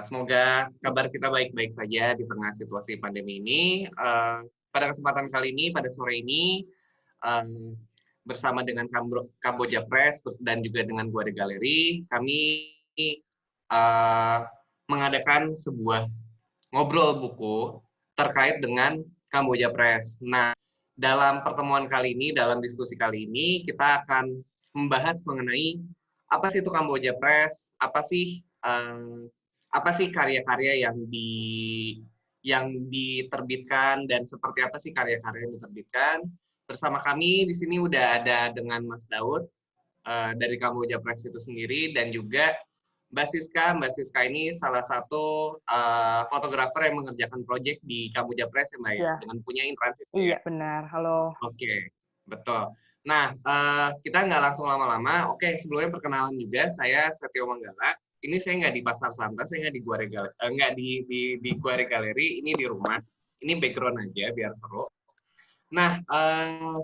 Semoga kabar kita baik-baik saja di tengah situasi pandemi ini. Pada kesempatan kali ini, pada sore ini, bersama dengan Kamboja Press dan juga dengan Guade Galeri, kami mengadakan sebuah ngobrol buku terkait dengan Kamboja Press. Nah, dalam pertemuan kali ini, dalam diskusi kali ini, kita akan membahas mengenai apa sih itu Kamboja Press, apa sih karya-karya yang diterbitkan dan seperti apa sih karya-karya yang diterbitkan. Bersama kami di sini udah ada dengan Mas Daud dari Kamboja Press itu sendiri dan juga Mbak Siska. Mbak Siska ini salah satu fotografer yang mengerjakan proyek di Kamboja Press ya Mbak ya, dengan punya internship ya. Iya benar, halo. Oke, betul. Nah, kita nggak langsung lama-lama. Oke, sebelumnya perkenalan juga, saya Setio Manggala. Ini saya nggak di Pasar Santa, saya nggak di Guare Galeri, nggak di Guare Galeri, ini di rumah. Ini background aja biar seru. Nah,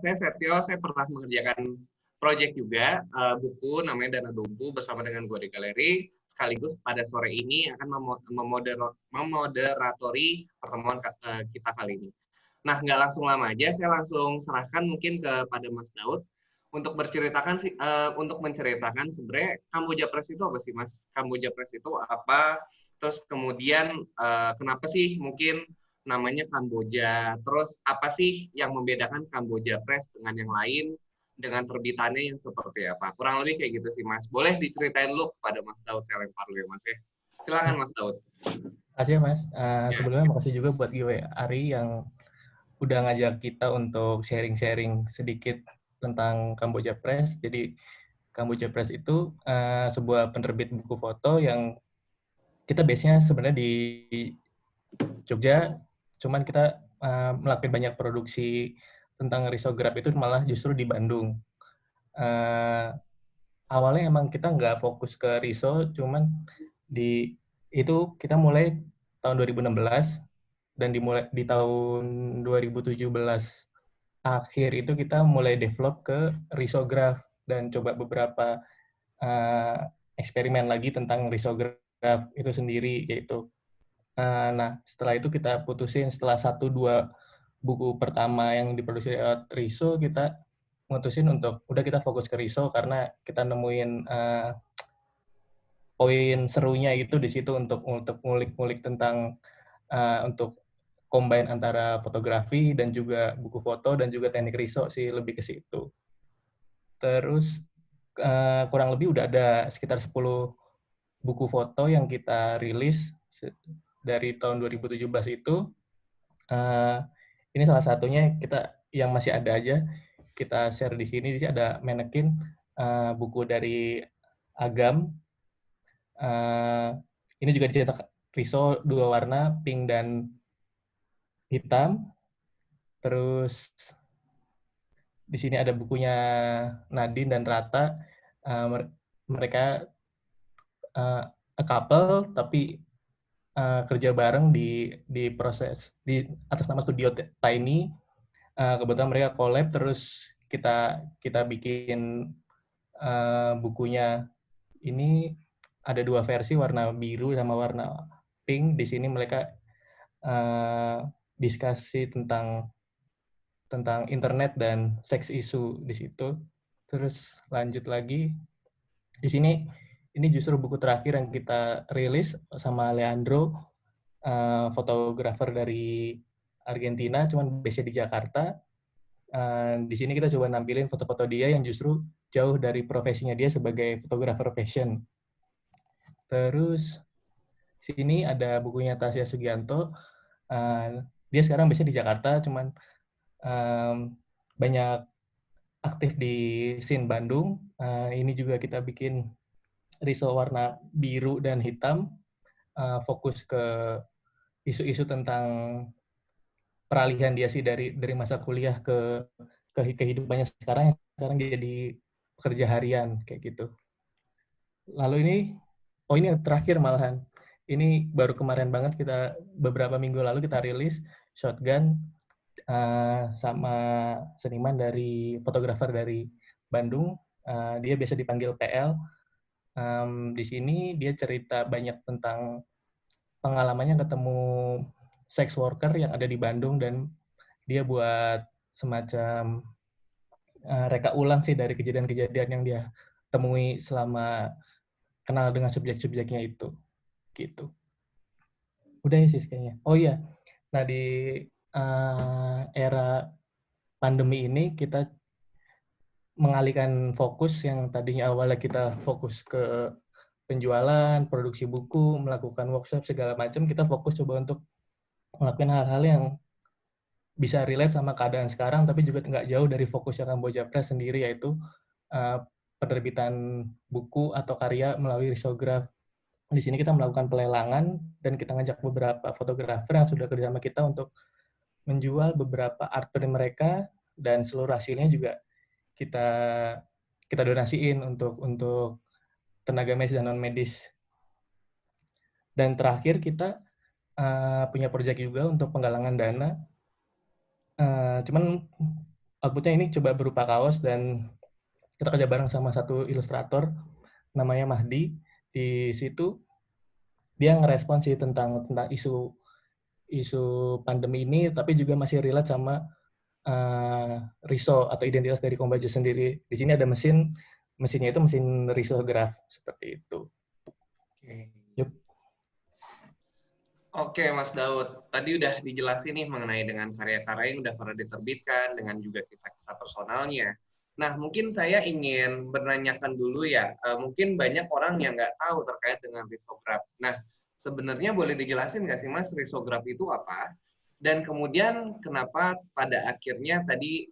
saya Setio, saya pernah mengerjakan proyek juga, buku namanya Dana Dumpu bersama dengan Guare Galeri. Sekaligus pada sore ini akan memoderatori pertemuan kita kali ini. Nah, nggak langsung lama aja, saya langsung serahkan mungkin kepada Mas Daud untuk untuk menceritakan sebenarnya Kamboja Press itu apa sih, Mas? Kamboja Press itu apa? Terus kemudian kenapa sih mungkin namanya Kamboja? Terus apa sih yang membedakan Kamboja Press dengan yang lain? Dengan terbitannya yang seperti apa? Kurang lebih kayak gitu sih, Mas. Boleh diceritain dulu kepada Mas Daud, saya lempar dulu ya, Mas ya. Silakan, Mas Daud. Makasih ya, Mas. Sebelumnya makasih juga buat gue Ari yang udah ngajak kita untuk sharing-sharing sedikit tentang Kamboja Press. Jadi Kamboja Press itu sebuah penerbit buku foto yang kita base-nya sebenarnya di Jogja, cuman kita melakukan banyak produksi tentang risograf itu malah justru di Bandung. Awalnya emang kita nggak fokus ke riso, cuman itu kita mulai tahun 2016 dan dimulai di tahun 2017 akhir itu kita mulai develop ke risograf dan coba beberapa eksperimen lagi tentang risograf itu sendiri yaitu. Nah, setelah itu kita putusin setelah 1-2 buku pertama yang diproduksi lewat riso, kita mutusin untuk udah kita fokus ke riso karena kita nemuin poin serunya itu di situ untuk ngulik-ngulik tentang untuk combine antara fotografi dan juga buku foto dan juga teknik riso sih, lebih ke situ. Terus kurang lebih udah ada sekitar 10 buku foto yang kita rilis dari tahun 2017 itu. Ini salah satunya kita yang masih ada aja kita share di sini. Di sini ada manekin buku dari Agam. Ini juga dicetak riso 2 warna, pink dan hitam. Terus di sini ada bukunya Nadine dan Rata. Mereka a couple tapi kerja bareng di proses di atas nama Studio Tiny. Kebetulan mereka collab, terus kita bikin bukunya. Ini ada 2 versi, warna biru sama warna pink. Di sini mereka diskusi tentang internet dan seks isu di situ. Terus lanjut lagi di sini, ini justru buku terakhir yang kita rilis sama Leandro, fotografer dari Argentina, cuman base di Jakarta. Di sini kita coba nampilin foto-foto dia yang justru jauh dari profesinya dia sebagai fotografer fashion. Terus sini ada bukunya Tasya Sugianto. Dia sekarang base di Jakarta, cuman banyak aktif di scene Bandung. Ini juga kita bikin riso warna biru dan hitam, fokus ke isu-isu tentang peralihan dia sih dari masa kuliah ke kehidupannya sekarang jadi pekerja harian kayak gitu. Lalu ini yang terakhir malahan. Ini baru kemarin banget, kita beberapa minggu lalu kita rilis Shotgun sama seniman dari fotografer dari Bandung. Dia biasa dipanggil PL. Di sini dia cerita banyak tentang pengalamannya ketemu sex worker yang ada di Bandung, dan dia buat semacam reka ulang sih dari kejadian-kejadian yang dia temui selama kenal dengan subjek-subjeknya itu, gitu. Udah ya sih kayaknya. Oh iya, nah di era pandemi ini kita mengalihkan fokus yang tadinya awalnya kita fokus ke penjualan, produksi buku, melakukan workshop segala macam, kita fokus coba untuk melakukan hal-hal yang bisa relate sama keadaan sekarang, tapi juga nggak jauh dari fokusnya Kamboja Press sendiri, yaitu penerbitan buku atau karya melalui risograf. Di sini kita melakukan pelelangan dan kita ngajak beberapa fotografer yang sudah kerjasama kita untuk menjual beberapa art print mereka, dan seluruh hasilnya juga kita kita donasiin untuk tenaga medis dan non medis. Dan terakhir kita punya proyek juga untuk penggalangan dana. Cuman outputnya ini coba berupa kaos, dan kita kerja bareng sama satu ilustrator namanya Mahdi. Di situ dia ngerespon sih tentang isu pandemi ini, tapi juga masih relate sama riso atau identitas dari Kombaja sendiri. Di sini ada mesinnya itu mesin risograf seperti itu. Yup. Oke, Mas Daud. Tadi udah dijelasin nih mengenai dengan karya-karya yang udah pernah diterbitkan, dengan juga kisah-kisah personalnya. Nah, mungkin saya ingin menanyakan dulu ya, mungkin banyak orang yang nggak tahu terkait dengan risograf. Nah, sebenarnya boleh dijelasin nggak sih, Mas, risograf itu apa? Dan kemudian kenapa pada akhirnya tadi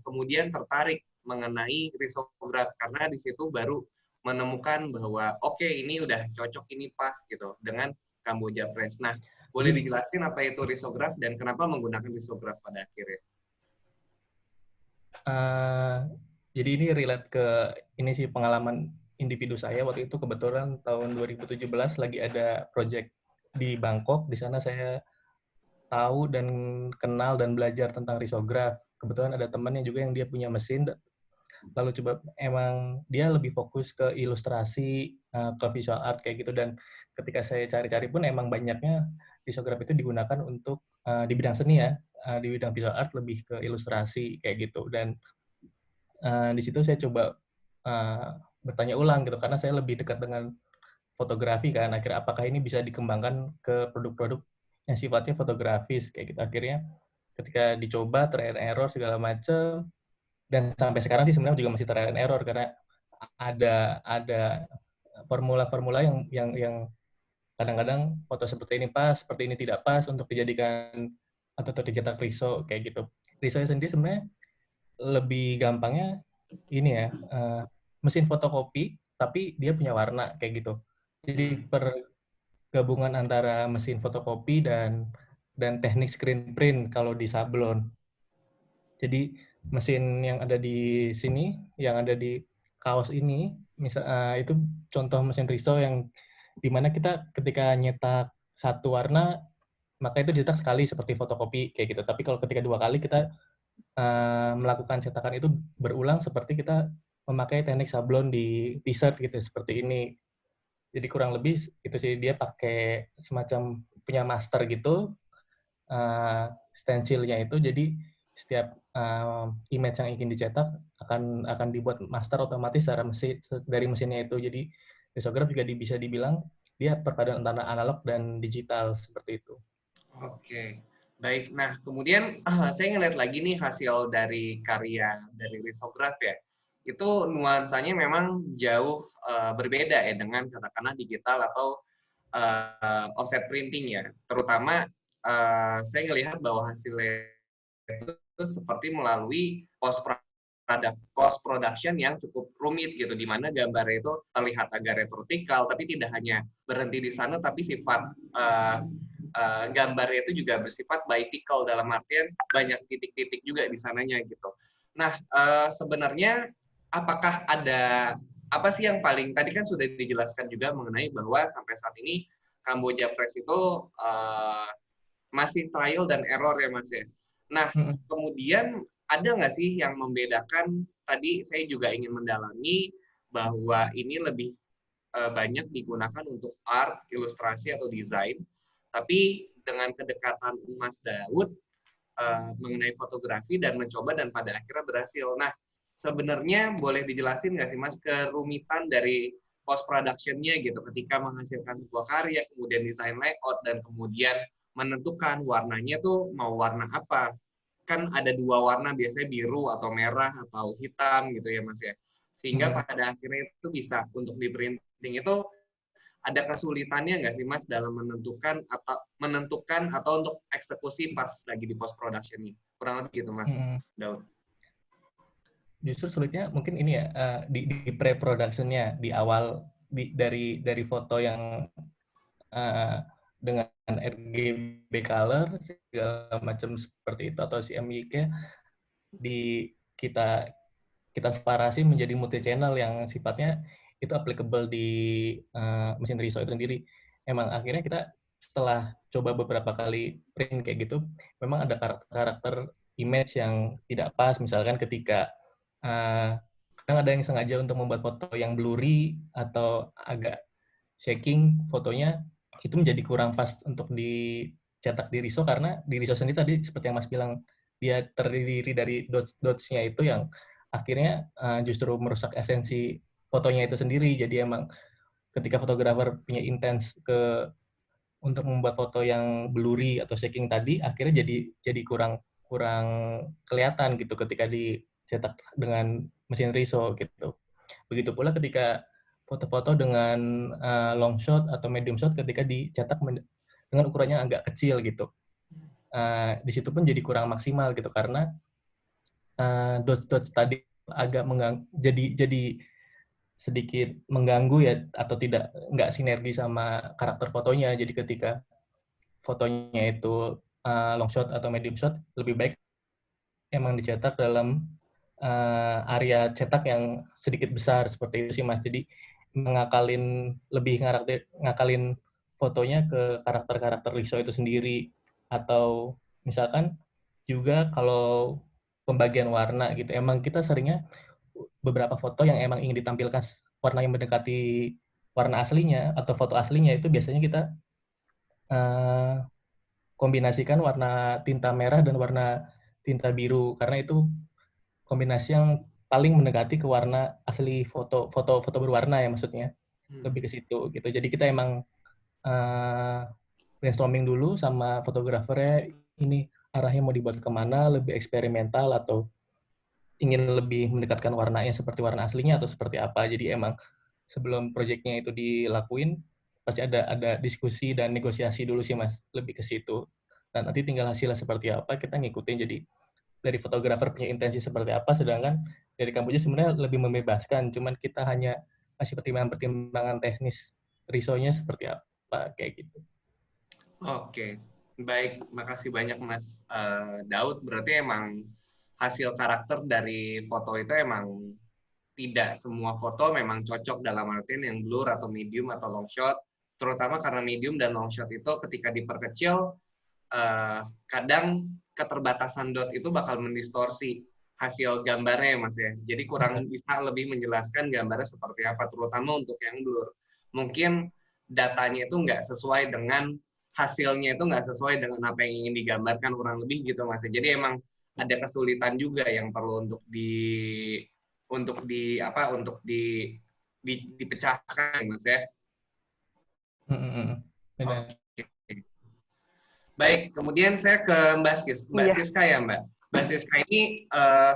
kemudian tertarik mengenai risograf? Karena di situ baru menemukan bahwa oke, ini udah cocok, ini pas gitu dengan Kamboja Press. Nah, boleh dijelasin apa itu risograf dan kenapa menggunakan risograf pada akhirnya? Jadi ini relate ke ini sih pengalaman individu saya. Waktu itu kebetulan tahun 2017 lagi ada project di Bangkok. Di sana saya tahu dan kenal dan belajar tentang risograf. Kebetulan ada temannya juga yang dia punya mesin. Lalu coba, emang dia lebih fokus ke ilustrasi, ke visual art kayak gitu, dan ketika saya cari-cari pun emang banyaknya risograf itu digunakan untuk di bidang seni ya, di bidang visual art lebih ke ilustrasi kayak gitu. Dan di situ saya coba bertanya ulang gitu, karena saya lebih dekat dengan fotografi kan. Akhirnya apakah ini bisa dikembangkan ke produk-produk yang sifatnya fotografis kayak gitu. Akhirnya ketika dicoba trial and error segala macam, dan sampai sekarang sih sebenarnya juga masih trial and error, karena ada formula-formula yang kadang-kadang foto seperti ini pas, seperti ini tidak pas untuk dijadikan atau dicetak riso kayak gitu. Riso sendiri sebenarnya lebih gampangnya ini ya, mesin fotokopi tapi dia punya warna kayak gitu. Jadi pergabungan antara mesin fotokopi dan teknik screen print kalau di sablon. Jadi mesin yang ada di sini, yang ada di kaos ini, itu contoh mesin riso yang dimana kita ketika nyetak satu warna, maka itu dicetak sekali seperti fotokopi kayak gitu. Tapi kalau ketika 2 kali kita melakukan cetakan itu berulang seperti kita memakai teknik sablon di t-shirt gitu, seperti ini. Jadi kurang lebih itu sih, dia pakai semacam punya master gitu, stensilnya itu, jadi setiap image yang ingin dicetak akan dibuat master otomatis dari mesinnya itu. Jadi risograf juga bisa dibilang dia perpaduan antara analog dan digital seperti itu. Oke, baik. Nah, kemudian saya ngeliat lagi nih hasil dari karya dari risograf ya. Itu nuansanya memang jauh berbeda ya dengan katakanlah digital atau offset printing ya. Terutama saya ngelihat bahwa hasilnya itu seperti melalui post production yang cukup rumit gitu, di mana gambarnya itu terlihat agak retrotikal, tapi tidak hanya berhenti di sana, tapi sifat gambarnya itu juga bersifat biitical, dalam artian banyak titik-titik juga di sananya gitu. Nah, sebenarnya apakah ada apa sih yang paling, tadi kan sudah dijelaskan juga mengenai bahwa sampai saat ini Kamboja Press itu masih trial dan error ya Mas ya. Nah, kemudian ada nggak sih yang membedakan, tadi saya juga ingin mendalami bahwa ini lebih banyak digunakan untuk art, ilustrasi atau desain. Tapi dengan kedekatan Mas Daud mengenai fotografi dan mencoba dan pada akhirnya berhasil. Nah, sebenarnya boleh dijelasin nggak sih Mas kerumitan dari post production-nya gitu ketika menghasilkan sebuah karya, kemudian desain layout dan kemudian menentukan warnanya tuh mau warna apa. Kan ada dua warna biasanya biru atau merah atau hitam gitu ya Mas ya. Sehingga pada akhirnya itu bisa untuk di printing itu ada kesulitannya nggak sih Mas dalam menentukan atau untuk eksekusi pas lagi di post production ini? Kurang lebih gitu Mas Daud. Justru sulitnya mungkin ini ya, di pre-production-nya, di awal dari foto yang dengan RGB color segala macam seperti itu atau CMYK kita separasi menjadi multi channel yang sifatnya itu applicable di mesin Riso itu sendiri. Emang akhirnya kita setelah coba beberapa kali print kayak gitu, memang ada karakter image yang tidak pas. Misalkan ketika kadang ada yang sengaja untuk membuat foto yang blurry atau agak shaking fotonya, itu menjadi kurang pas untuk dicetak di Riso, karena di Riso sendiri tadi seperti yang Mas bilang, dia terdiri dari dots-nya itu yang akhirnya justru merusak esensi fotonya itu sendiri. Jadi emang ketika fotografer punya intens untuk membuat foto yang blurry atau shaking tadi, akhirnya jadi kurang kelihatan gitu ketika dicetak dengan mesin Riso gitu. Begitu pula ketika foto-foto dengan long shot atau medium shot ketika dicetak dengan ukurannya agak kecil gitu. Di situ pun jadi kurang maksimal gitu karena dots-dots tadi agak jadi sedikit mengganggu ya, atau nggak sinergi sama karakter fotonya. Jadi ketika fotonya itu long shot atau medium shot, lebih baik emang dicetak dalam area cetak yang sedikit besar seperti itu sih Mas. Jadi ngakalin fotonya ke karakter-karakter Riso itu sendiri. Atau misalkan juga kalau pembagian warna gitu, emang kita seringnya beberapa foto yang emang ingin ditampilkan warna yang mendekati warna aslinya atau foto aslinya, itu biasanya kita kombinasikan warna tinta merah dan warna tinta biru, karena itu kombinasi yang paling mendekati ke warna asli foto berwarna ya, maksudnya lebih ke situ gitu. Jadi kita emang brainstorming dulu sama fotografernya, ini arahnya mau dibuat kemana, lebih eksperimental atau ingin lebih mendekatkan warnanya seperti warna aslinya atau seperti apa. Jadi emang sebelum proyeknya itu dilakuin pasti ada diskusi dan negosiasi dulu sih Mas, lebih ke situ. Dan nanti tinggal hasilnya seperti apa kita ngikutin. Jadi dari fotografer punya intensi seperti apa, sedangkan dari Kamboja sebenarnya lebih membebaskan, cuman kita hanya kasih pertimbangan teknis risonya seperti apa kayak gitu. Oke, baik, makasih banyak Mas Daud. Berarti emang hasil karakter dari foto itu emang tidak semua foto memang cocok dalam artian yang blur atau medium atau long shot, terutama karena medium dan long shot itu ketika diperkecil kadang keterbatasan dot itu bakal mendistorsi hasil gambarnya Mas ya. Jadi kurang bisa lebih menjelaskan gambarnya seperti apa, terutama untuk yang blur. Mungkin datanya itu nggak sesuai dengan hasilnya, itu nggak sesuai dengan apa yang ingin digambarkan kurang lebih gitu Mas. Jadi emang ada kesulitan juga yang perlu dipecahkan Mas ya. Benar. Oke. Baik, kemudian saya ke Mbak Siska ya Mbak. Mbak Siska ini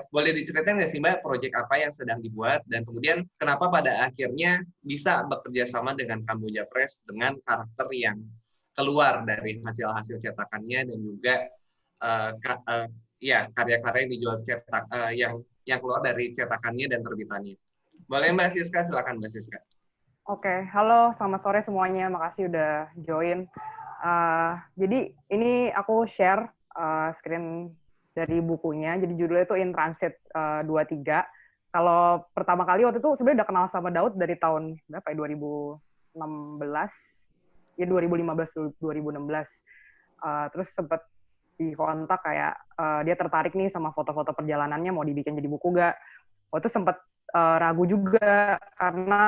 boleh diceritain nggak sih Mbak proyek apa yang sedang dibuat dan kemudian kenapa pada akhirnya bisa bekerja sama dengan Kamboja Press dengan karakter yang keluar dari hasil-hasil cetakannya dan juga karya-karya yang dijual cetak yang keluar dari cetakannya dan terbitannya. Boleh Mbak Siska, silakan Mbak Siska. Oke, halo, selamat sore semuanya. Makasih udah join. Jadi ini aku share screen dari bukunya. Jadi judulnya itu In Transit 23. Kalau pertama kali waktu itu sebenarnya udah kenal sama Daud dari tahun berapa ya, 2016. Ya 2015-2016. Terus sempat dikontak kayak dia tertarik nih sama foto-foto perjalanannya, mau dibikin jadi buku gak? Waktu itu sempat ragu juga karena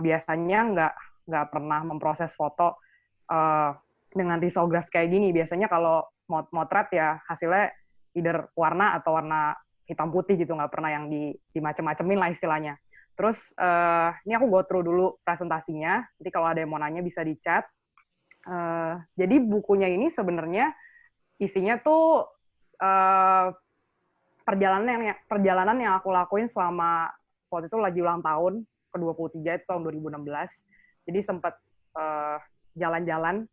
biasanya nggak pernah memproses foto dengan risograph kayak gini. Biasanya kalau motret ya hasilnya either warna atau warna hitam putih gitu, nggak pernah yang dimacem-macemin lah istilahnya. Terus ini aku go through dulu presentasinya, nanti kalau ada yang mau nanya bisa di chat. Jadi bukunya ini sebenarnya isinya tuh perjalanan yang aku lakuin selama waktu itu lagi ulang tahun ke-23 itu tahun 2016. Jadi sempat jalan-jalan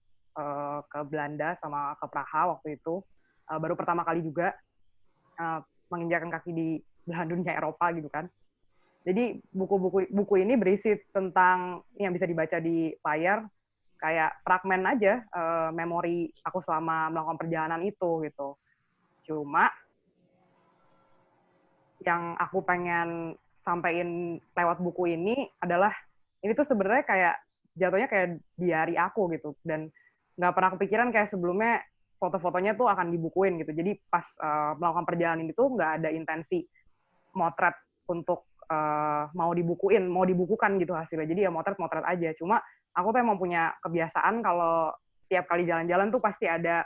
ke Belanda sama ke Praha waktu itu. Baru pertama kali juga menginjakkan kaki di belahan dunia Eropa gitu kan. Jadi buku ini berisi tentang yang bisa dibaca di layar, kayak fragmen aja memori aku selama melakukan perjalanan itu gitu. Cuma yang aku pengen sampaikan lewat buku ini adalah ini tuh sebenarnya kayak jatuhnya kayak diary aku gitu, dan nggak pernah kepikiran kayak sebelumnya foto-fotonya tuh akan dibukuin gitu. Jadi pas melakukan perjalanan itu nggak ada intensi motret untuk mau dibukukan gitu hasilnya. Jadi ya motret aja. Cuma aku tuh emang punya kebiasaan kalau tiap kali jalan-jalan tuh pasti ada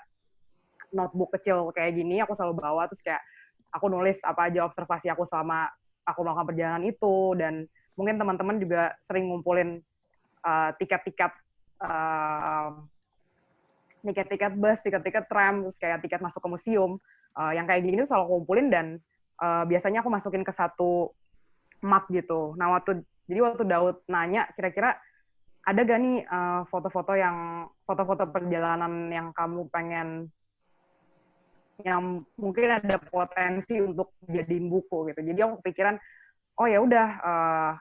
notebook kecil kayak gini aku selalu bawa, terus kayak aku nulis apa aja observasi aku selama aku melakukan perjalanan itu. Dan mungkin teman-teman juga sering ngumpulin tiket-tiket bus, tiket-tiket tram, terus kayak tiket masuk ke museum. Yang kayak gini tuh selalu kumpulin, dan biasanya aku masukin ke satu map gitu. Nah, waktu Daud nanya, kira-kira ada gak nih foto-foto perjalanan yang kamu pengen, yang mungkin ada potensi untuk jadiin buku gitu. Jadi aku kepikiran, oh ya udah,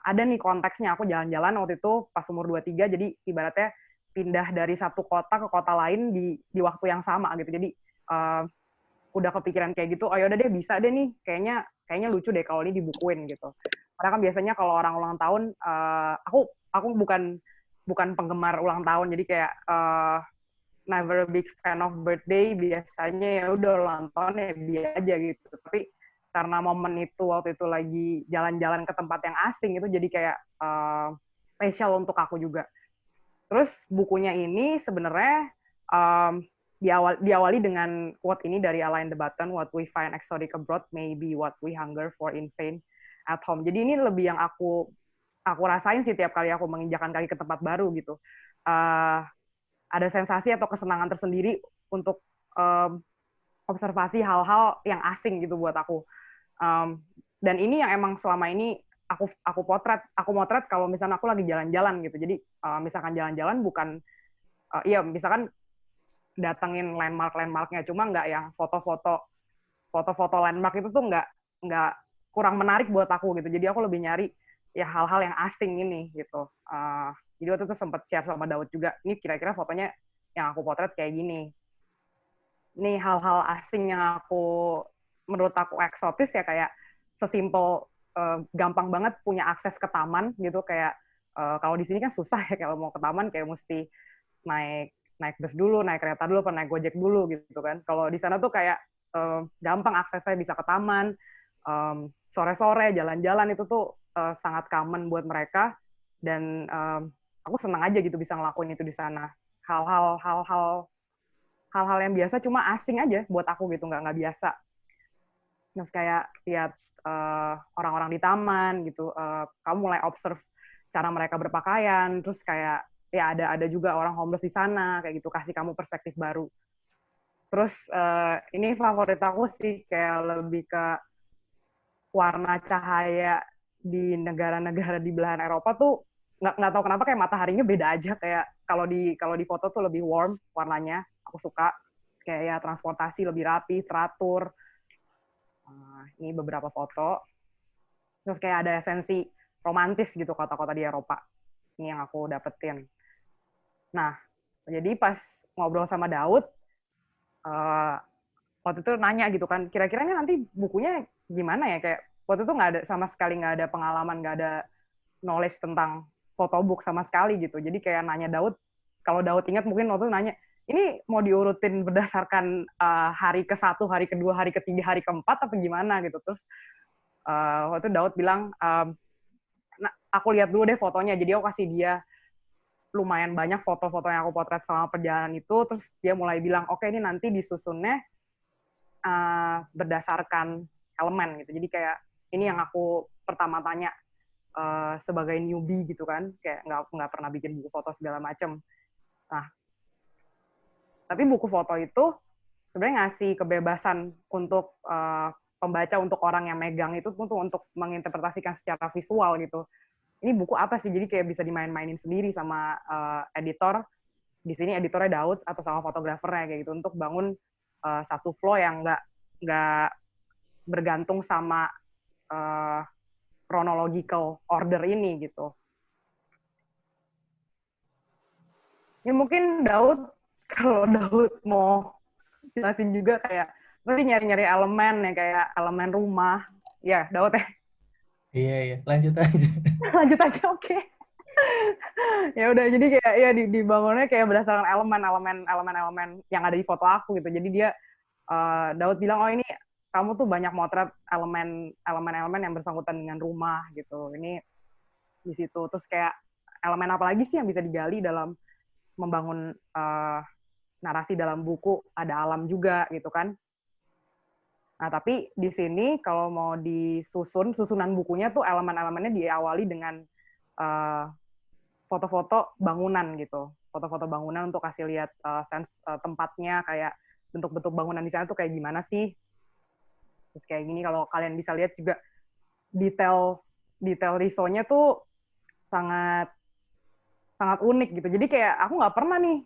ada nih konteksnya. Aku jalan-jalan waktu itu pas umur 23, jadi ibaratnya pindah dari satu kota ke kota lain di waktu yang sama gitu. Jadi udah kepikiran kayak gitu, oh ya udah deh, bisa deh nih, kayaknya lucu deh kalau ini dibukuin gitu. Karena kan biasanya kalau orang ulang tahun, aku bukan penggemar ulang tahun, jadi kayak never a big fan of birthday. Biasanya ya udah ulang tahun ya biasa aja gitu. Tapi karena momen itu waktu itu lagi jalan-jalan ke tempat yang asing, itu jadi kayak spesial untuk aku juga. Terus bukunya ini sebenarnya diawali dengan quote ini dari Alain de Botton, "What we find exotic abroad may be what we hunger for in vain at home." Jadi ini lebih yang aku rasain sih tiap kali aku menginjakan kaki ke tempat baru gitu. Ada sensasi atau kesenangan tersendiri untuk observasi hal-hal yang asing gitu buat aku. Dan ini yang emang selama ini aku motret kalau misalnya aku lagi jalan-jalan gitu. Jadi misalkan jalan-jalan bukan misalkan datengin landmarknya, cuma nggak yang foto-foto landmark itu tuh nggak kurang menarik buat aku gitu. Jadi aku lebih nyari ya hal-hal yang asing ini gitu. Jadi waktu itu sempat share sama Daud juga, ini kira-kira fotonya yang aku potret kayak gini. Ini hal-hal asing yang menurut aku eksotis ya, kayak sesimpel gampang banget punya akses ke taman gitu. Kayak kalau di sini kan susah ya, kalau mau ke taman kayak mesti naik bus dulu, naik kereta dulu, naik Gojek dulu gitu kan. Kalau di sana tuh kayak gampang aksesnya, bisa ke taman, sore-sore jalan-jalan itu tuh sangat common buat mereka, dan aku senang aja gitu bisa ngelakuin itu di sana. Hal-hal yang biasa cuma asing aja buat aku gitu, nggak biasa. Terus kayak lihat orang-orang di taman gitu, kamu mulai observe cara mereka berpakaian, terus kayak ya ada juga orang homeless di sana kayak gitu, kasih kamu perspektif baru. Terus ini favorit aku sih, kayak lebih ke warna cahaya di negara-negara di belahan Eropa tuh nggak tahu kenapa kayak mataharinya beda aja. Kayak kalau di foto tuh lebih warm warnanya, aku suka. Kayak ya transportasi lebih rapi, teratur. Ini beberapa foto. Terus kayak ada esensi romantis gitu kota-kota di Eropa. Ini yang aku dapetin. Nah, jadi pas ngobrol sama Daud, waktu itu nanya gitu kan, kira-kiranya nanti bukunya gimana ya? Kayak waktu itu sama sekali nggak ada pengalaman, nggak ada knowledge tentang photobook sama sekali gitu. Jadi kayak nanya Daud, kalau Daud ingat mungkin waktu itu nanya, ini mau diurutin berdasarkan hari ke-1, hari ke-2, hari ke-3, hari ke-4, apa gimana gitu. Terus waktu itu Daud bilang, nah, aku lihat dulu deh fotonya. Jadi aku kasih dia lumayan banyak foto-foto yang aku potret selama perjalanan itu. Terus dia mulai bilang, oke ini nanti disusunnya berdasarkan elemen gitu. Jadi kayak ini yang aku pertama tanya sebagai newbie gitu kan, kayak nggak pernah bikin buku foto segala macem. Nah, tapi buku foto itu sebenarnya ngasih kebebasan untuk pembaca, untuk orang yang megang itu untuk menginterpretasikan secara visual gitu. Ini buku apa sih? Jadi kayak bisa dimain-mainin sendiri sama editor. Di sini editornya Daud atau sama fotografernya kayak gitu untuk bangun satu flow yang nggak bergantung sama chronological order ini gitu. Ini mungkin Daud, kalau Daud mau jelasin juga kayak nanti nyari-nyari elemen ya kayak elemen rumah. Ya, Daud ya. Iya, lanjut aja. Lanjut aja, oke. Ya udah, jadi kayak ya dibangunnya kayak berdasarkan elemen-elemen yang ada di foto aku gitu. Jadi dia Daud bilang, oh ini kamu tuh banyak motret elemen-elemen yang bersangkutan dengan rumah gitu. Ini di situ. Terus kayak elemen apa lagi sih yang bisa digali dalam membangun narasi dalam buku? Ada alam juga gitu kan. Nah, tapi di sini kalau mau susunan bukunya tuh elemen-elemennya diawali dengan foto-foto bangunan gitu. Foto-foto bangunan untuk kasih lihat tempatnya, kayak bentuk-bentuk bangunan di sana tuh kayak gimana sih. Terus kayak gini, kalau kalian bisa lihat juga detail risonya tuh sangat sangat unik gitu. Jadi kayak aku nggak pernah nih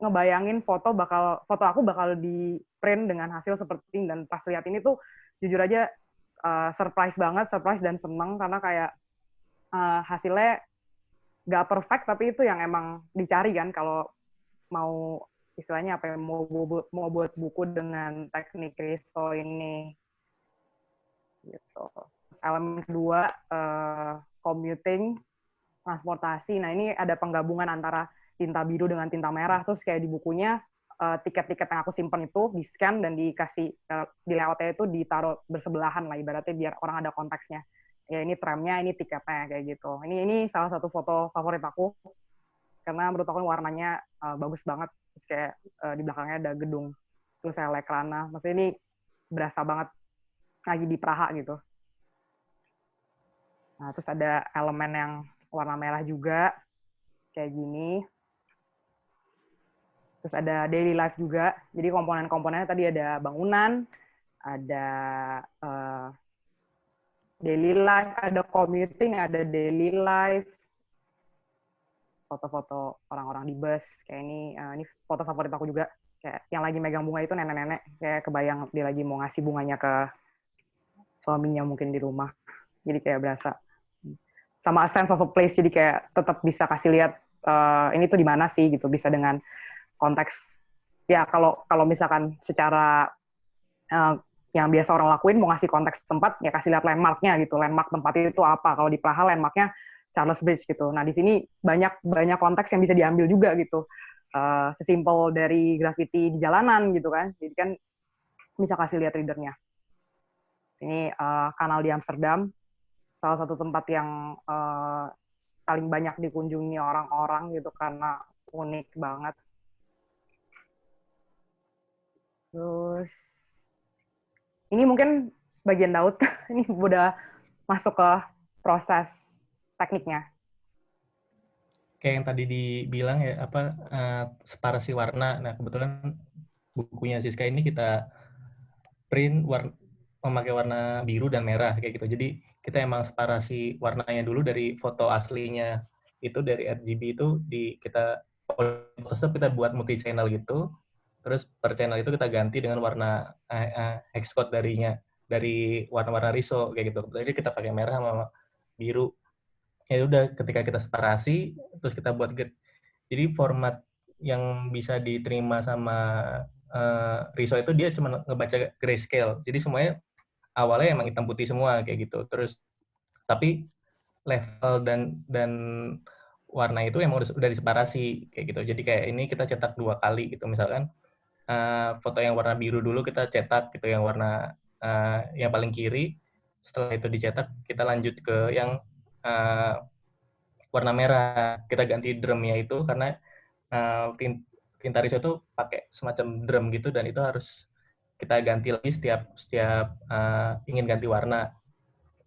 ngebayangin foto aku bakal di print dengan hasil seperti ini. Dan pas lihat ini tuh jujur aja surprise dan seneng karena kayak hasilnya nggak perfect, tapi itu yang emang dicari kan kalau mau istilahnya apa ya, mau buat buku dengan teknik riso ini gitu. Terus elemen kedua commuting, transportasi. Nah, ini ada penggabungan antara tinta biru dengan tinta merah. Terus kayak di bukunya tiket-tiket yang aku simpen itu di-scan dan dikasih di layoutnya itu ditaruh bersebelahan lah ibaratnya biar orang ada konteksnya. Ya ini tramnya, ini tiketnya kayak gitu. Ini salah satu foto favorit aku karena menurut aku warnanya bagus banget. Terus kayak di belakangnya ada gedung terus saya Lekrana. Maksudnya ini berasa banget lagi di Praha gitu. Nah, terus ada elemen yang warna merah juga kayak gini. Terus ada daily life juga. Jadi komponen-komponennya tadi ada bangunan, ada daily life, ada commuting, ada daily life, foto-foto orang-orang di bus. Kayak ini foto favorit aku juga. Kayak yang lagi megang bunga itu nenek-nenek. Kayak kebayang dia lagi mau ngasih bunganya ke suaminya mungkin di rumah. Jadi kayak berasa. Sama sense of a place, jadi kayak tetap bisa kasih lihat ini tuh di mana sih gitu, bisa dengan konteks ya kalau misalkan secara yang biasa orang lakuin mau ngasih konteks tempat ya kasih lihat landmarknya gitu, landmark tempat itu apa. Kalau di Praha landmarknya Charles Bridge gitu. Nah di sini banyak konteks yang bisa diambil juga gitu, sesimpel dari graffiti di jalanan gitu kan, jadi kan bisa kasih lihat readernya. Ini kanal di Amsterdam, salah satu tempat yang paling banyak dikunjungi orang-orang gitu karena unik banget. Terus ini mungkin bagian Daud, ini udah masuk ke proses tekniknya. Kayak yang tadi dibilang ya, separasi warna. Nah, kebetulan bukunya Siska ini kita print memakai warna biru dan merah kayak gitu. Jadi kita emang separasi warnanya dulu dari foto aslinya itu dari RGB itu kita Photoshop kita buat multi channel gitu. Terus per channel itu kita ganti dengan warna hexcode dari warna-warna riso kayak gitu. Jadi kita pakai merah sama biru. Ya udah ketika kita separasi terus kita buat jadi format yang bisa diterima sama riso itu dia cuma ngebaca grayscale. Jadi semuanya awalnya emang hitam putih semua kayak gitu. Terus tapi level dan warna itu emang udah diseparasi kayak gitu. Jadi kayak ini kita cetak 2 kali gitu. Misalkan foto yang warna biru dulu kita cetak gitu, yang warna yang paling kiri. Setelah itu dicetak kita lanjut ke yang uh, warna merah. Kita ganti drumnya itu karena tinta Riso itu pakai semacam drum gitu, dan itu harus kita ganti lagi setiap ingin ganti warna.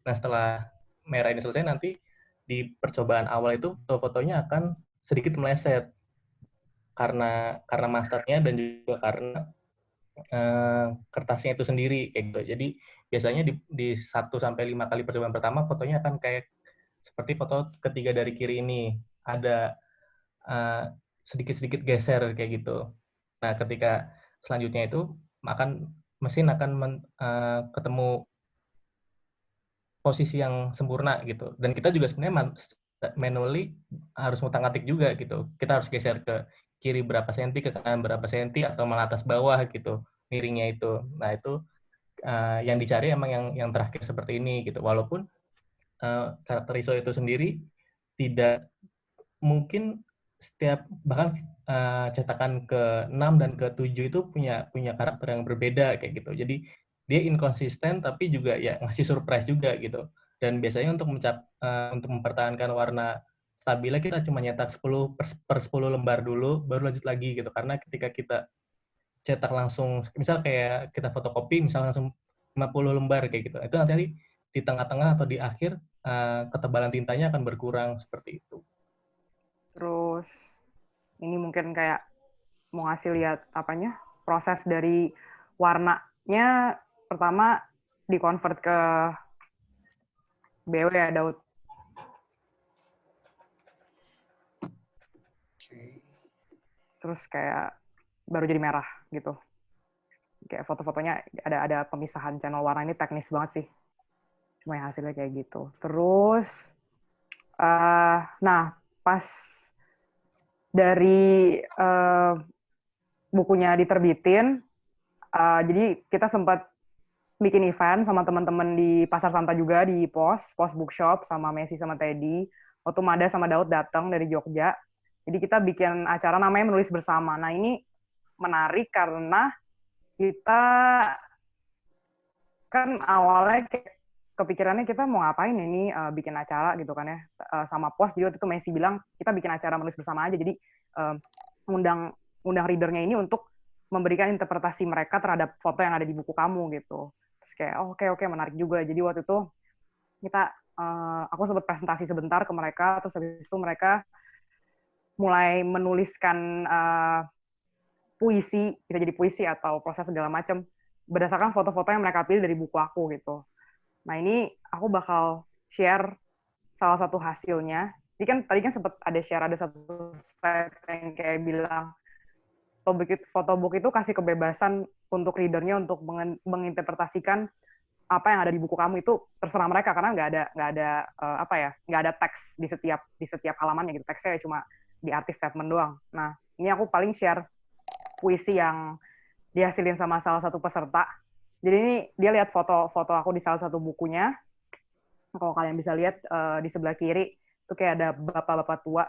Nah, setelah merah ini selesai, nanti di percobaan awal itu foto-fotonya akan sedikit meleset karena masternya dan juga karena kertasnya itu sendiri kayak gitu. Jadi biasanya di 1-5 kali percobaan pertama fotonya akan kayak seperti foto ketiga dari kiri ini, ada sedikit-sedikit geser kayak gitu. Nah, ketika selanjutnya itu mesin akan ketemu posisi yang sempurna gitu. Dan kita juga sebenarnya manually harus ngutang-atik juga gitu. Kita harus geser ke kiri berapa senti, ke kanan berapa senti, atau malah atas bawah gitu, miringnya itu. Nah, itu yang dicari emang yang terakhir seperti ini gitu. Walaupun karakter ISO itu sendiri tidak mungkin bahkan cetakan ke-6 dan ke-7 itu punya karakter yang berbeda kayak gitu. Jadi dia inkonsisten tapi juga ya ngasih surprise juga gitu. Dan biasanya untuk mempertahankan warna stabila kita cuma nyetak 10 per 10 lembar dulu, baru lanjut lagi gitu. Karena ketika kita cetak langsung, misal kayak kita fotokopi, misal langsung 50 lembar kayak gitu. Itu nanti di tengah-tengah atau di akhir ketebalan tintanya akan berkurang seperti itu. Terus ini mungkin kayak mau ngasih lihat proses dari warnanya. Pertama di-convert ke BW ya, Daud. Terus kayak baru jadi merah gitu. Kayak foto-fotonya ada pemisahan channel warna, ini teknis banget sih. Cuma yang hasilnya kayak gitu. Terus, nah pas dari bukunya diterbitin, jadi kita sempat bikin event sama teman-teman di Pasar Santa juga, di Pos Bookshop sama Messi sama Teddy. Waktu Mada sama Daud datang dari Jogja. Jadi kita bikin acara namanya Menulis Bersama. Nah, ini menarik karena kita kan awalnya kepikirannya kita mau ngapain ini, bikin acara gitu kan ya, sama Pos. Jadi waktu itu Messi bilang kita bikin acara Menulis Bersama aja. Jadi undang readernya ini untuk memberikan interpretasi mereka terhadap foto yang ada di buku kamu gitu. Terus kayak oke, menarik juga. Jadi waktu itu kita aku sempat presentasi sebentar ke mereka, terus habis itu mereka mulai menuliskan puisi, bisa jadi puisi atau proses segala macam berdasarkan foto-foto yang mereka pilih dari buku aku gitu. Nah, ini aku bakal share salah satu hasilnya. Jadi kan tadi kan sempat ada satu slide yang kayak bilang photobook itu kasih kebebasan untuk readernya untuk menginterpretasikan apa yang ada di buku kamu. Itu terserah mereka karena nggak ada teks di setiap halamannya gitu. Teksnya cuma di artis statement doang. Nah, ini aku paling share puisi yang dihasilin sama salah satu peserta. Jadi ini dia lihat foto aku di salah satu bukunya. Kalau kalian bisa lihat di sebelah kiri itu kayak ada bapak-bapak tua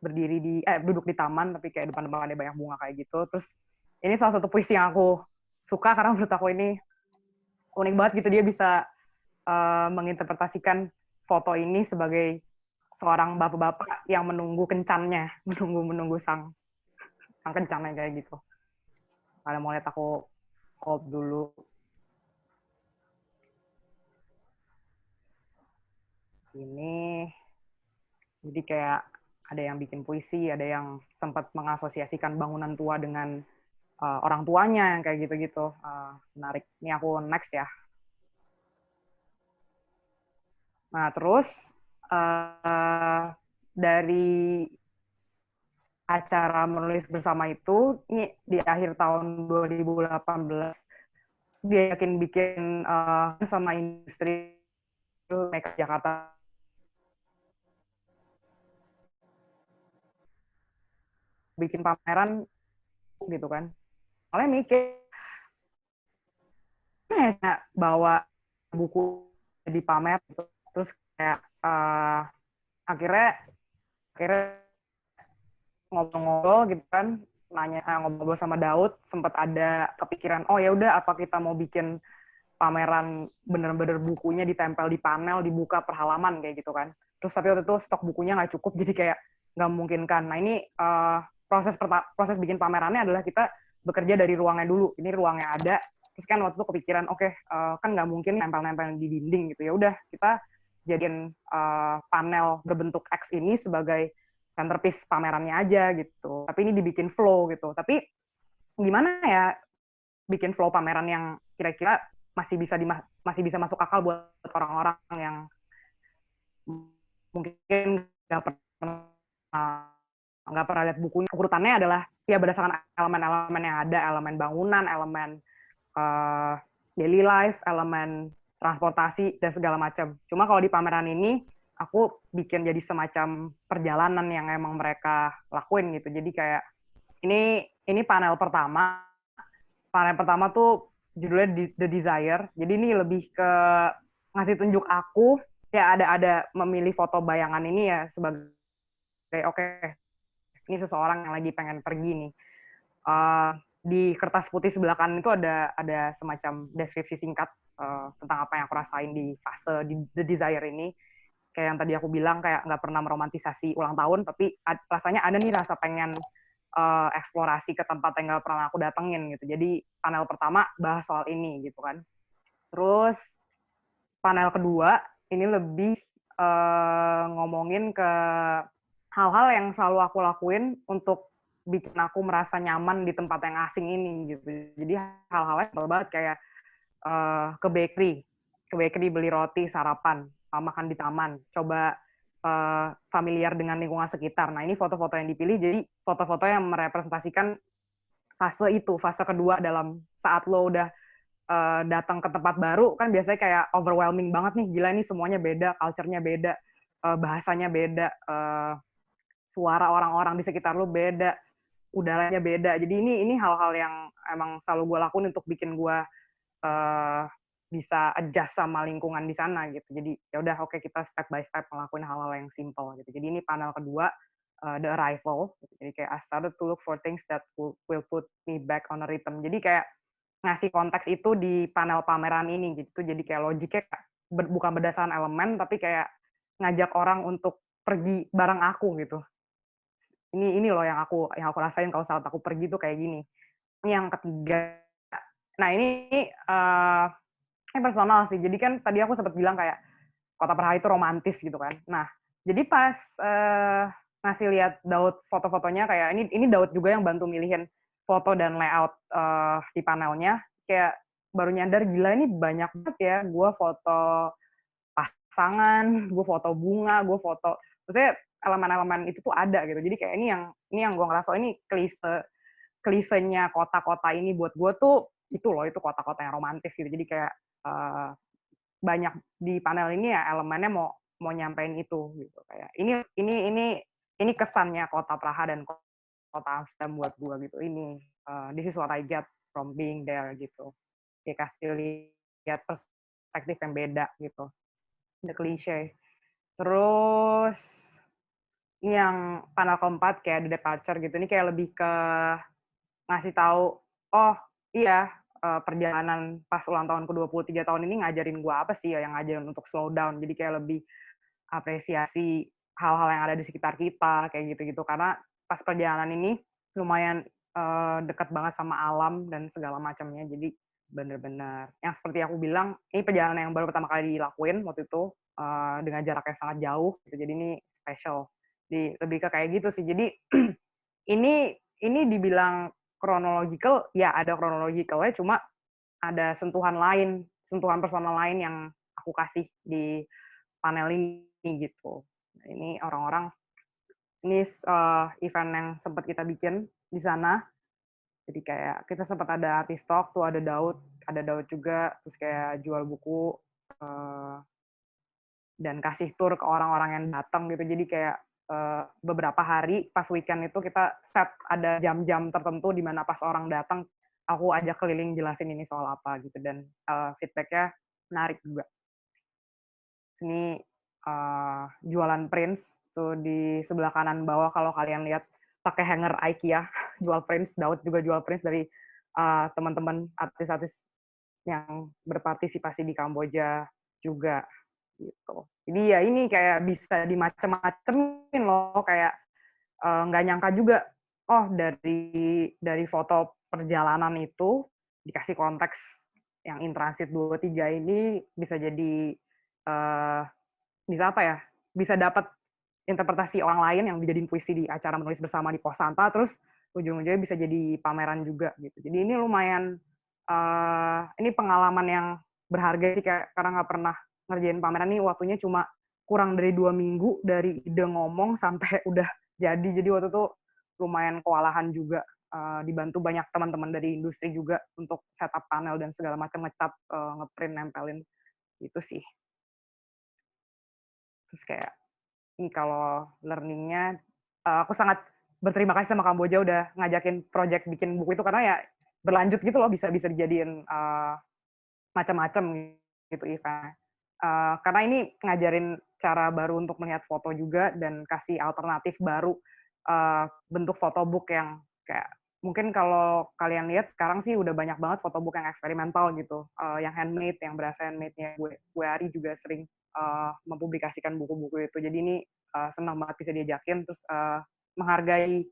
berdiri duduk di taman, tapi kayak depan-depan ada banyak bunga kayak gitu. Terus ini salah satu puisi yang aku suka karena menurut aku ini unik banget gitu. Dia bisa menginterpretasikan foto ini sebagai seorang bapak-bapak yang menunggu kencannya, menunggu sang kencannya kayak gitu. Kalian mau lihat, aku hold dulu. Ini jadi kayak ada yang bikin puisi, ada yang sempat mengasosiasikan bangunan tua dengan orang tuanya yang kayak gitu-gitu. Menarik. Ini aku next ya. Nah, terus dari acara Menulis Bersama itu, ini di akhir tahun 2018, dia yakin bikin sama industri Makeup Jakarta bikin pameran gitu kan. Soalnya mikir bawa buku di pamer gitu. Terus kayak akhirnya ngobrol-ngobrol gitu kan, ngobrol sama Daud, sempat ada kepikiran, oh ya udah apa kita mau bikin pameran bener-bener bukunya ditempel di panel, dibuka per halaman kayak gitu kan. Terus tapi waktu itu stok bukunya nggak cukup, jadi kayak nggak memungkinkan. Nah ini proses bikin pamerannya adalah kita bekerja dari ruangnya dulu. Ini ruangnya ada, terus kan waktu itu kepikiran, oke, kan nggak mungkin nempel-nempel di dinding gitu. Ya udah kita jadiin panel berbentuk X ini sebagai centerpiece pamerannya aja gitu. Tapi ini dibikin flow gitu. Tapi gimana ya bikin flow pameran yang kira-kira masih bisa masuk akal buat orang-orang yang mungkin nggak pernah lihat bukunya. Urutannya adalah ya berdasarkan elemen-elemen yang ada, elemen bangunan, elemen daily life, elemen transportasi dan segala macam. Cuma kalau di pameran ini aku bikin jadi semacam perjalanan yang emang mereka lakuin gitu. Jadi kayak ini panel pertama. Panel pertama tuh judulnya The Desire. Jadi ini lebih ke ngasih tunjuk aku, ya ada memilih foto bayangan ini ya sebagai oke, ini seseorang yang lagi pengen pergi nih. Di kertas putih sebelah kanan itu ada semacam deskripsi singkat tentang apa yang aku rasain di fase di The Desire ini. Kayak yang tadi aku bilang, kayak nggak pernah meromantisasi ulang tahun, tapi rasanya ada nih rasa pengen eksplorasi ke tempat yang nggak pernah aku datengin gitu. Jadi panel pertama bahas soal ini gitu kan. Terus panel kedua ini lebih ngomongin ke hal-hal yang selalu aku lakuin untuk bikin aku merasa nyaman di tempat yang asing ini gitu. Jadi hal-halnya simpel banget kayak ke bakery beli roti sarapan, makan di taman, coba familiar dengan lingkungan sekitar. Nah, ini foto-foto yang dipilih, jadi foto-foto yang merepresentasikan fase kedua dalam saat lo udah datang ke tempat baru, kan biasanya kayak overwhelming banget nih, gila ini semuanya beda, culture-nya beda, bahasanya beda, suara orang-orang di sekitar lo beda, udaranya beda. Jadi ini hal-hal yang emang selalu gue lakuin untuk bikin gue bisa adjust sama lingkungan di sana gitu. Jadi ya udah oke, kita step by step ngelakuin hal-hal yang simple gitu. Jadi ini panel kedua, The Arrival. Gitu. Jadi kayak I started to look for things that will put me back on a rhythm. Jadi kayak ngasih konteks itu di panel pameran ini gitu. Jadi kayak logiknya bukan berdasarkan elemen, tapi kayak ngajak orang untuk pergi bareng aku gitu. Ini loh yang aku rasain kalau saat aku pergi tuh kayak gini. Ini yang ketiga. Nah ini personal sih. Jadi kan tadi aku sempat bilang kayak Kota Praha itu romantis gitu kan. Nah, jadi pas ngasih lihat Daud foto-fotonya, kayak ini Daud juga yang bantu milihin foto dan layout di panelnya. Kayak baru nyadar, gila ini banyak banget ya. Gue foto pasangan, gue foto bunga, gue foto. Maksudnya elemen-elemen itu tuh ada gitu. Jadi kayak ini yang gue ngerasa ini klisenya kota-kota ini buat gue tuh itu loh, itu kota-kota yang romantis gitu. Jadi kayak banyak di panel ini ya elemennya mau nyampein itu gitu. Kayak ini kesannya Kota Praha dan Kota Amsterdam buat gua gitu. Ini this is what I get from being there gitu. Dikasih lihat perspektif yang beda gitu. The cliche. Terus ini yang panel keempat kayak The Departure gitu. Ini kayak lebih ke ngasih tahu, oh iya, perjalanan pas ulang tahun ke-23 tahun ini ngajarin gue apa sih ya, yang ngajarin untuk slow down. Jadi kayak lebih apresiasi hal-hal yang ada di sekitar kita, kayak gitu-gitu. Karena pas perjalanan ini lumayan dekat banget sama alam dan segala macamnya. Jadi bener-bener yang seperti aku bilang, ini perjalanan yang baru pertama kali dilakuin waktu itu, dengan jarak yang sangat jauh. Gitu. Jadi ini special. Jadi lebih ke kayak gitu sih. Jadi ini dibilang chronological, ya ada chronologicalnya, cuma ada sentuhan personal lain yang aku kasih di panel ini gitu. Ini orang-orang, ini event yang sempat kita bikin di sana. Jadi kayak kita sempat ada artis talk tuh, ada Daud juga, terus kayak jual buku dan kasih tour ke orang-orang yang datang gitu. Jadi kayak beberapa hari pas weekend itu kita set ada jam-jam tertentu di mana pas orang datang aku ajak keliling jelasin ini soal apa gitu, dan feedbacknya menarik juga. Ini jualan prints tuh di sebelah kanan bawah kalau kalian lihat, pakai hanger IKEA jual prints. Daud juga jual prints dari teman-teman artis-artis yang berpartisipasi di Kamboja juga gitu. Jadi ya ini kayak bisa dimacem-macemin loh, kayak nggak nyangka juga, oh dari foto perjalanan itu dikasih konteks yang in transit 2-3 ini bisa jadi bisa apa ya? Bisa dapat interpretasi orang lain yang dijadiin puisi di acara menulis bersama di Pos Santa, terus ujung-ujungnya bisa jadi pameran juga gitu. Jadi ini lumayan ini pengalaman yang berharga sih, kayak karena nggak pernah ngerjain pameran nih, waktunya cuma kurang dari 2 minggu dari ide ngomong sampai udah jadi. Jadi waktu itu lumayan kewalahan juga, dibantu banyak teman-teman dari industri juga untuk setup panel dan segala macam, ngecat, ngeprint, nempelin, itu sih. Terus kayak ini kalau learning-nya, aku sangat berterima kasih sama Kamboja udah ngajakin project bikin buku itu, karena ya berlanjut gitu loh, bisa dijadiin macam-macam gitu event. Karena ini ngajarin cara baru untuk melihat foto juga dan kasih alternatif baru, bentuk photobook yang kayak mungkin kalau kalian lihat sekarang sih udah banyak banget photobook yang eksperimental gitu, yang handmade, yang berasa handmade-nya. Gue Ari juga sering mempublikasikan buku-buku itu. Jadi ini senang banget bisa diajakin, terus menghargai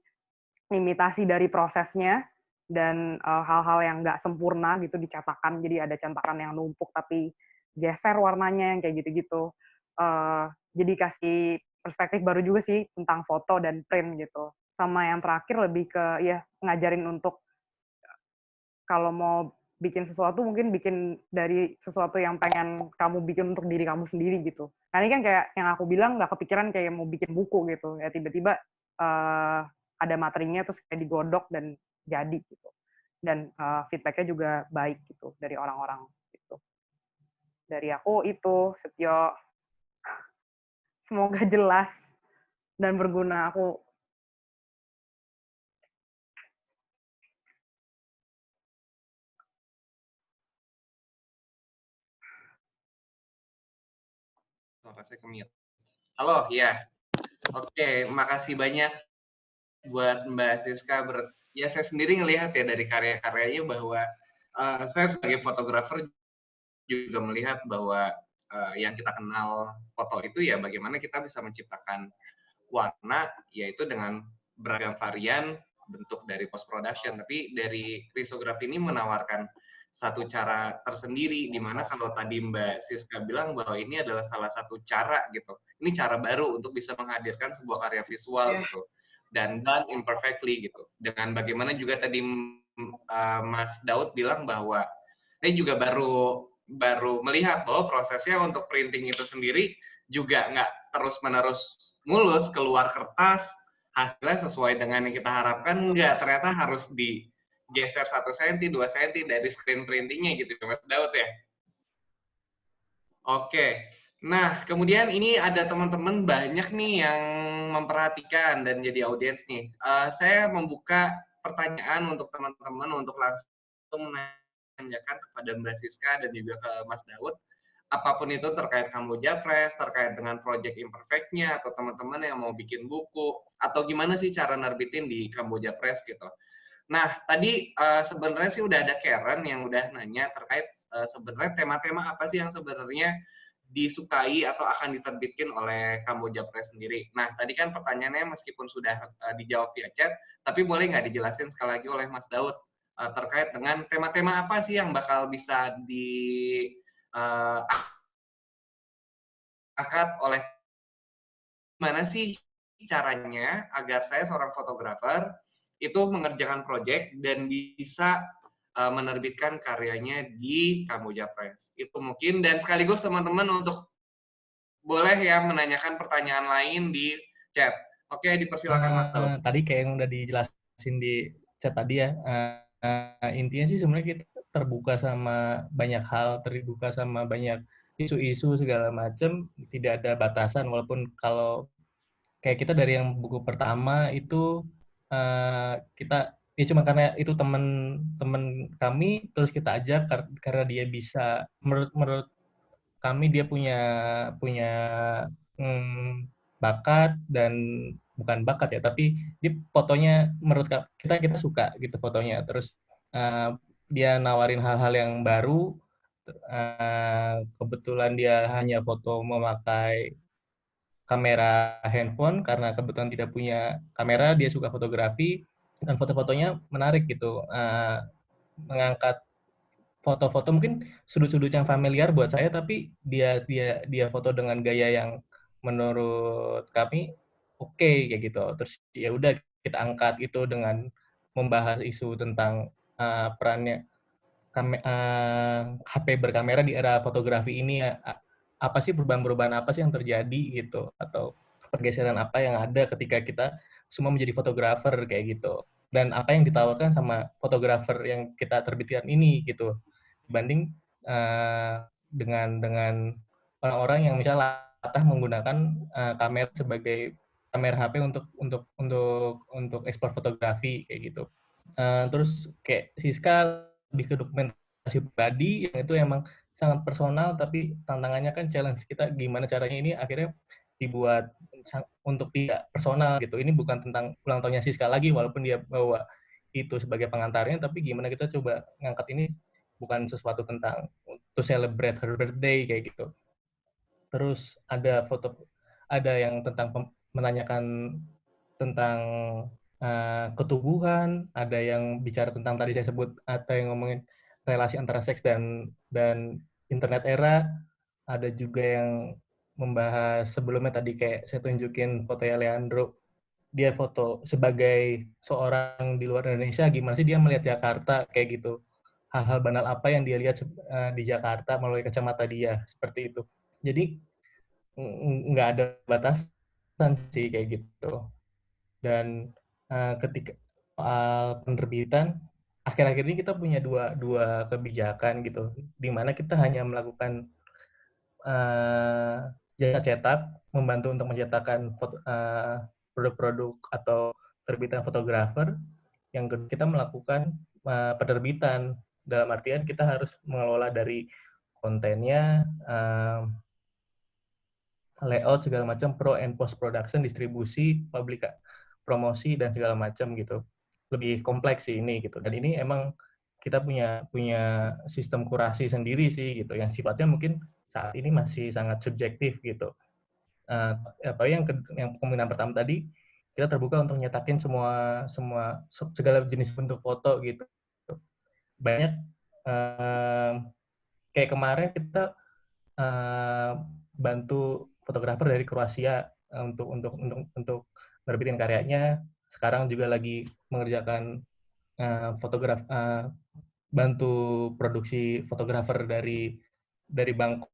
imitasi dari prosesnya dan hal-hal yang nggak sempurna gitu dicetakan. Jadi ada cetakan yang numpuk tapi geser warnanya, yang kayak gitu-gitu. Jadi kasih perspektif baru juga sih tentang foto dan print gitu. Sama yang terakhir lebih ke ya ngajarin untuk kalau mau bikin sesuatu mungkin bikin dari sesuatu yang pengen kamu bikin untuk diri kamu sendiri gitu. Nah ini kan kayak yang aku bilang, nggak kepikiran kayak mau bikin buku gitu. Ya tiba-tiba ada materinya terus kayak digodok dan jadi gitu. Dan feedback-nya juga baik gitu dari orang-orang gitu. Dari aku itu, Setio. Semoga jelas dan berguna. Aku Suara saya ke-mute. Halo, ya. Oke, makasih banyak buat Mbak Siska. Ya, saya sendiri ngelihat ya dari karya-karyanya bahwa saya sebagai fotografer juga melihat bahwa yang kita kenal foto itu ya bagaimana kita bisa menciptakan warna, yaitu dengan beragam varian bentuk dari post production. Tapi dari krisografi ini menawarkan satu cara tersendiri, di mana kalau tadi Mbak Siska bilang bahwa ini adalah salah satu cara gitu. Ini cara baru untuk bisa menghadirkan sebuah karya visual gitu. Dan done imperfectly gitu. Dengan bagaimana juga tadi Mas Daud bilang bahwa saya juga baru melihat bahwa prosesnya untuk printing itu sendiri juga nggak terus-menerus mulus keluar kertas, hasilnya sesuai dengan yang kita harapkan, nggak, ternyata harus digeser 1 cm, 2 cm dari screen printingnya gitu, Mas Daud ya. Oke, nah kemudian ini ada teman-teman banyak nih yang memperhatikan dan jadi audiens nih. Saya membuka pertanyaan untuk teman-teman untuk langsung menanyakan kepada Mbak Siska dan juga ke Mas Daud, apapun itu terkait Kamboja Press, terkait dengan project imperfect-nya, atau teman-teman yang mau bikin buku, atau gimana sih cara nerbitin di Kamboja Press gitu. Nah, tadi sebenarnya sih udah ada Karen yang udah nanya terkait sebenarnya tema-tema apa sih yang sebenarnya disukai atau akan diterbitkan oleh Kamboja Press sendiri. Nah, tadi kan pertanyaannya meskipun sudah dijawab via chat, tapi boleh nggak dijelasin sekali lagi oleh Mas Daud terkait dengan tema-tema apa sih yang bakal bisa diangkat oleh gimana sih caranya agar saya seorang fotografer itu mengerjakan project dan bisa menerbitkan karyanya di Kamboja Press. Itu mungkin, dan sekaligus teman-teman untuk boleh ya menanyakan pertanyaan lain di chat. Oke, dipersilakan Mas Daud. Tadi kayak yang udah dijelasin di chat tadi ya, intinya sih sebenarnya kita terbuka sama banyak hal, terbuka sama banyak isu-isu segala macam, tidak ada batasan. Walaupun kalau kayak kita dari yang buku pertama itu kita ya cuma karena itu teman kami, terus kita ajak karena dia bisa, menurut kami dia punya bakat, dan bukan bakat ya, tapi dia fotonya menurut kita suka gitu fotonya. Terus dia nawarin hal-hal yang baru. Kebetulan dia hanya foto memakai kamera handphone karena kebetulan tidak punya kamera, dia suka fotografi dan foto-fotonya menarik gitu. Mengangkat foto-foto mungkin sudut-sudut yang familiar buat saya, tapi dia foto dengan gaya yang menurut kami oke, kayak gitu. Terus ya udah kita angkat itu dengan membahas isu tentang perannya HP berkamera di era fotografi ini, apa sih perubahan-perubahan apa sih yang terjadi gitu, atau pergeseran apa yang ada ketika kita semua menjadi fotografer kayak gitu, dan apa yang ditawarkan sama fotografer yang kita terbitkan ini gitu, dibanding dengan orang-orang yang misalnya latah menggunakan kamera sebagai kamera HP untuk ekspor fotografi kayak gitu. Terus kayak Siska lebih ke dokumentasi pribadi yang itu emang sangat personal, tapi tantangannya kan challenge kita gimana caranya ini akhirnya dibuat untuk tidak personal gitu. Ini bukan tentang ulang tahunnya Siska lagi, walaupun dia bawa itu sebagai pengantarnya, tapi gimana kita coba ngangkat ini bukan sesuatu tentang to celebrate her birthday kayak gitu. Terus ada yang tentang menanyakan tentang ketubuhan, ada yang bicara tentang tadi saya sebut, ada yang ngomongin relasi antara seks dan internet era, ada juga yang membahas sebelumnya tadi kayak saya tunjukin fotonya Leandro, dia foto sebagai seorang di luar Indonesia, gimana sih dia melihat Jakarta kayak gitu, hal-hal banal apa yang dia lihat di Jakarta melalui kacamata dia, seperti itu. Jadi nggak ada batasan sih kayak gitu. Dan ketika penerbitan, akhir-akhir ini kita punya dua kebijakan gitu, di mana kita hanya melakukan jasa cetak, membantu untuk mencetakkan produk-produk atau terbitan fotografer. Yang kedua, kita melakukan penerbitan, dalam artian kita harus mengelola dari kontennya, layout segala macam, pro and post production, distribusi, promosi dan segala macam gitu. Lebih kompleks sih ini gitu. Dan ini emang kita punya sistem kurasi sendiri sih gitu, yang sifatnya mungkin saat ini masih sangat subjektif gitu. Yang kemungkinan pertama tadi, kita terbuka untuk nyetakin segala jenis bentuk foto gitu. Banyak kayak kemarin kita bantu fotografer dari Kroasia untuk nerbitin karyanya. Sekarang juga lagi mengerjakan bantu produksi fotografer dari Bangkok.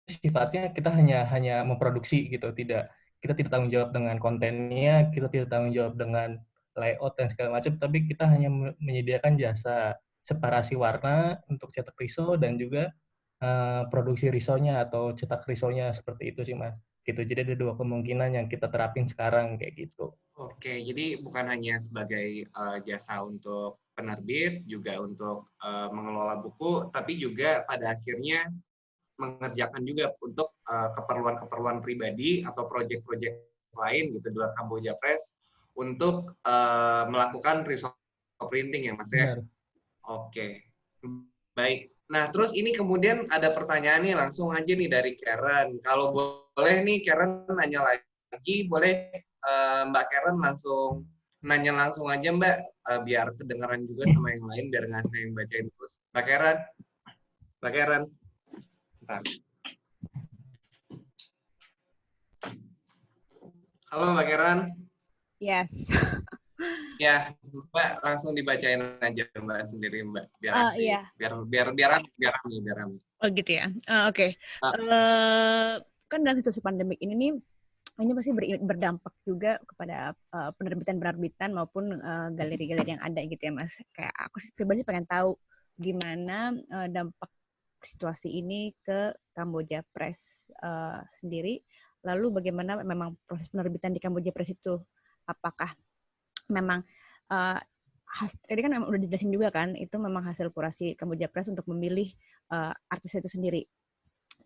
Sifatnya kita hanya memproduksi gitu, kita tidak tanggung jawab dengan kontennya, kita tidak tanggung jawab dengan layout dan segala macam, tapi kita hanya menyediakan jasa separasi warna untuk cetak riso dan juga produksi risonya atau cetak risonya, seperti itu sih Mas. Gitu. Jadi ada dua kemungkinan yang kita terapin sekarang kayak gitu. Oke, jadi bukan hanya sebagai jasa untuk penerbit, juga untuk mengelola buku, tapi juga pada akhirnya mengerjakan juga untuk keperluan-keperluan pribadi atau proyek-proyek lain gitu di luar Kamboja Press untuk melakukan resource printing ya Mas ya. Benar. Oke, baik. Nah terus ini kemudian ada pertanyaan nih langsung aja nih dari Karen. Kalau boleh nih Karen nanya lagi, boleh Mbak Karen langsung nanya langsung aja Mbak, biar kedengaran juga sama yang lain, biar nggak saya yang bacain terus. Mbak Karen. Bentar. Halo Mbak Karen. Yes. Ya, Mbak langsung dibacain aja Mbak sendiri Mbak, biar asik. Iya. biar rame. Oh gitu ya. Oke. Kan dalam situasi pandemik ini pasti berdampak juga kepada penerbitan maupun galeri-galeri yang ada gitu ya Mas. Kayak aku pribadi pengen tahu gimana dampak situasi ini ke Kamboja Press sendiri. Lalu bagaimana memang proses penerbitan di Kamboja Press itu, apakah memang tadi kan udah dijelasin juga kan, itu memang hasil kurasi Kamboja Press untuk memilih artis itu sendiri.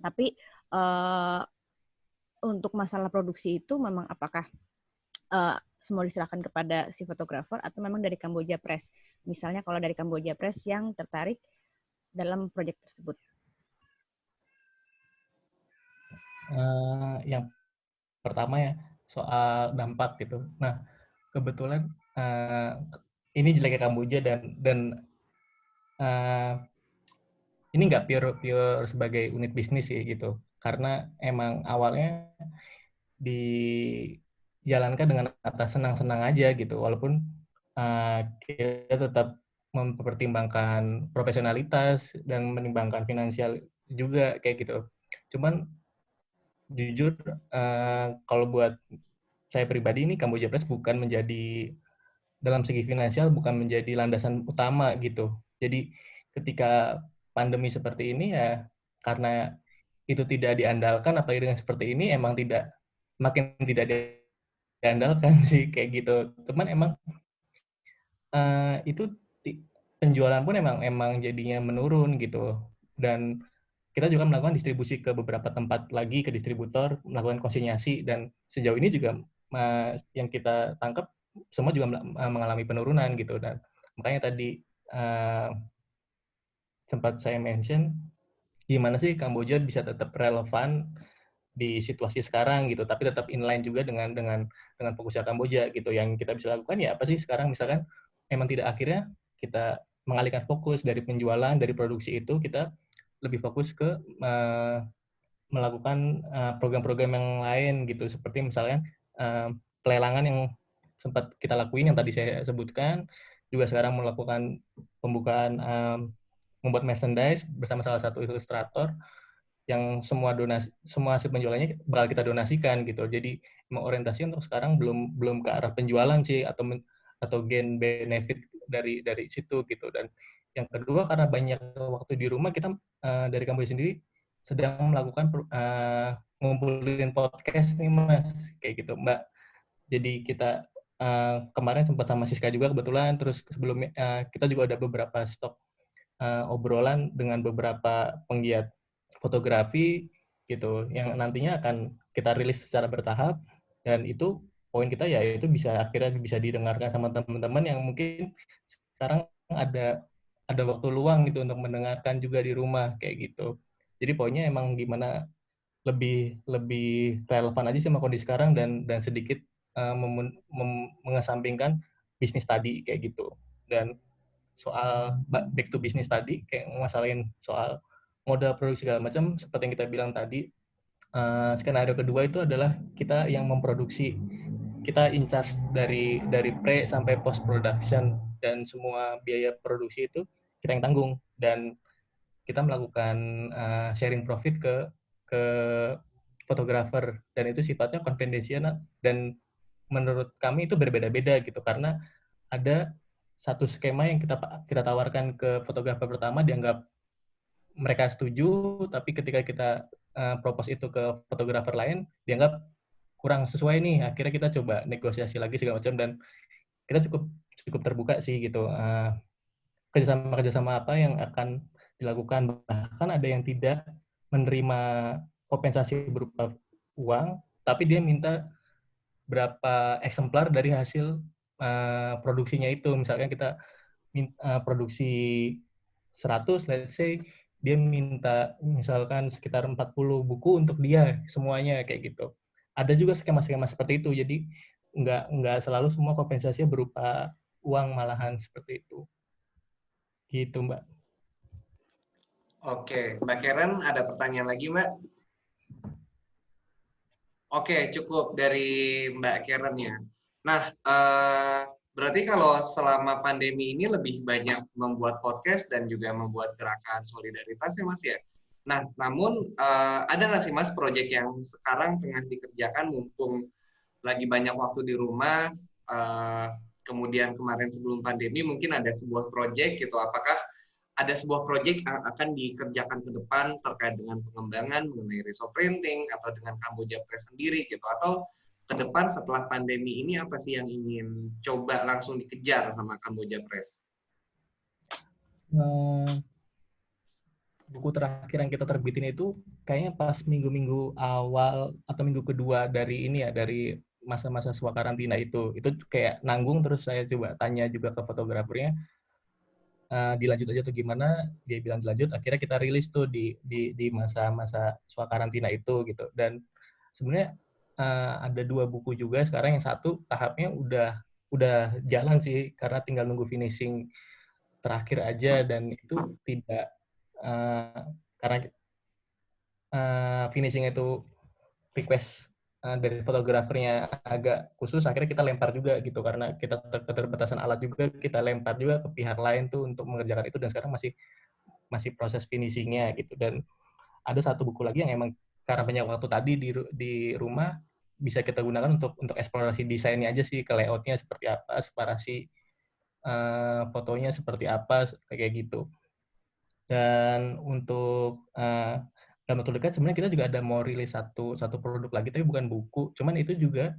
Tapi untuk masalah produksi itu memang apakah semua diserahkan kepada si fotografer atau memang dari Kamboja Press? Misalnya kalau dari Kamboja Press yang tertarik dalam proyek tersebut. Yang pertama ya, soal dampak gitu. Nah, kebetulan ini jeleknya Kamboja dan ini nggak pure sebagai unit bisnis sih gitu. Karena emang awalnya dijalankan dengan atas senang-senang aja gitu, walaupun kita tetap mempertimbangkan profesionalitas dan menimbangkan finansial juga kayak gitu. Cuman jujur kalau buat saya pribadi ini Kamboja Press bukan menjadi dalam segi finansial bukan menjadi landasan utama gitu. Jadi ketika pandemi seperti ini ya karena itu tidak diandalkan apalagi dengan seperti ini emang makin tidak diandalkan sih kayak gitu. Cuman emang itu penjualan pun emang jadinya menurun gitu. Dan kita juga melakukan distribusi ke beberapa tempat lagi ke distributor, melakukan konsinyasi dan sejauh ini juga yang kita tangkap semua juga mengalami penurunan gitu. Dan makanya tadi sempat saya mention gimana sih Kamboja bisa tetap relevan di situasi sekarang gitu, tapi tetap inline juga dengan fokusnya Kamboja gitu. Yang kita bisa lakukan ya apa sih sekarang misalkan memang tidak akhirnya kita mengalihkan fokus dari penjualan dari produksi itu kita lebih fokus ke melakukan program-program yang lain gitu seperti misalnya pelelangan yang sempat kita lakuin yang tadi saya sebutkan, juga sekarang melakukan pembukaan membuat merchandise bersama salah satu ilustrator yang semua hasil penjualannya bakal kita donasikan gitu. Jadi emang orientasi untuk sekarang belum ke arah penjualan sih atau gain benefit dari situ gitu. Dan yang kedua karena banyak waktu di rumah kita dari Kamboja sendiri sedang melakukan ngumpulin podcast nih Mas kayak gitu Mbak. Jadi kita kemarin sempat sama Siska juga kebetulan, terus sebelumnya kita juga ada beberapa stok obrolan dengan beberapa penggiat fotografi gitu yang nantinya akan kita rilis secara bertahap dan itu poin kita ya itu akhirnya bisa didengarkan sama teman-teman yang mungkin sekarang ada waktu luang gitu untuk mendengarkan juga di rumah kayak gitu. Jadi poinnya emang gimana lebih relevan aja sama kondisi sekarang dan sedikit mengesampingkan bisnis tadi kayak gitu. Dan soal back to business tadi kayak ngasalahin soal modal produksi segala macam seperti yang kita bilang tadi, skenario kedua itu adalah kita yang memproduksi, kita in charge dari pre sampai post production dan semua biaya produksi itu kita yang tanggung dan kita melakukan sharing profit ke fotografer dan itu sifatnya konfidensial dan menurut kami itu berbeda-beda gitu karena ada satu skema yang kita tawarkan ke fotografer pertama dianggap mereka setuju, tapi ketika kita propose itu ke fotografer lain dianggap kurang sesuai nih. Akhirnya kita coba negosiasi lagi segala macam dan kita cukup terbuka sih gitu. Kerjasama apa yang akan dilakukan, bahkan ada yang tidak menerima kompensasi berupa uang, tapi dia minta berapa eksemplar dari hasil produksinya itu. Misalkan kita produksi 100, let's say, dia minta misalkan sekitar 40 buku untuk dia semuanya kayak gitu. Ada juga skema-skema seperti itu, jadi nggak selalu semua kompensasinya berupa uang malahan seperti itu. Gitu, Mbak. Oke, Mbak Karen ada pertanyaan lagi, Mbak? Oke, cukup dari Mbak Karen ya. Nah, berarti kalau selama pandemi ini lebih banyak membuat podcast dan juga membuat gerakan solidaritas ya Mas ya? Nah, namun ada nggak sih Mas proyek yang sekarang tengah dikerjakan mumpung lagi banyak waktu di rumah, kemudian kemarin sebelum pandemi mungkin ada sebuah proyek gitu, apakah ada sebuah proyek yang akan dikerjakan ke depan terkait dengan pengembangan mengenai resource printing atau dengan Kamboja Press sendiri gitu, atau ke depan setelah pandemi ini apa sih yang ingin coba langsung dikejar sama Kamboja Press? Buku terakhir yang kita terbitin itu kayaknya pas minggu-minggu awal atau minggu kedua dari ini ya, dari masa-masa swakarantina itu kayak nanggung, terus saya coba tanya juga ke fotografernya, dilanjut aja atau gimana, dia bilang dilanjut, akhirnya kita rilis tuh di masa-masa swakarantina itu gitu. Dan sebenarnya ada 2 buku juga sekarang, yang satu tahapnya udah jalan sih, karena tinggal nunggu finishing terakhir aja, dan itu tidak karena finishing itu request dari fotografernya agak khusus, akhirnya kita lempar juga gitu, karena kita keterbatasan alat juga, kita lempar juga ke pihak lain tuh untuk mengerjakan itu, dan sekarang masih proses finishingnya gitu. Dan ada satu buku lagi yang emang karena banyak waktu tadi di rumah, bisa kita gunakan untuk eksplorasi desainnya aja sih, ke layoutnya seperti apa, separasi fotonya seperti apa, kayak gitu. Dan untuk dalam waktu dekat sebenarnya kita juga ada mau rilis satu produk lagi, tapi bukan buku. Cuman itu juga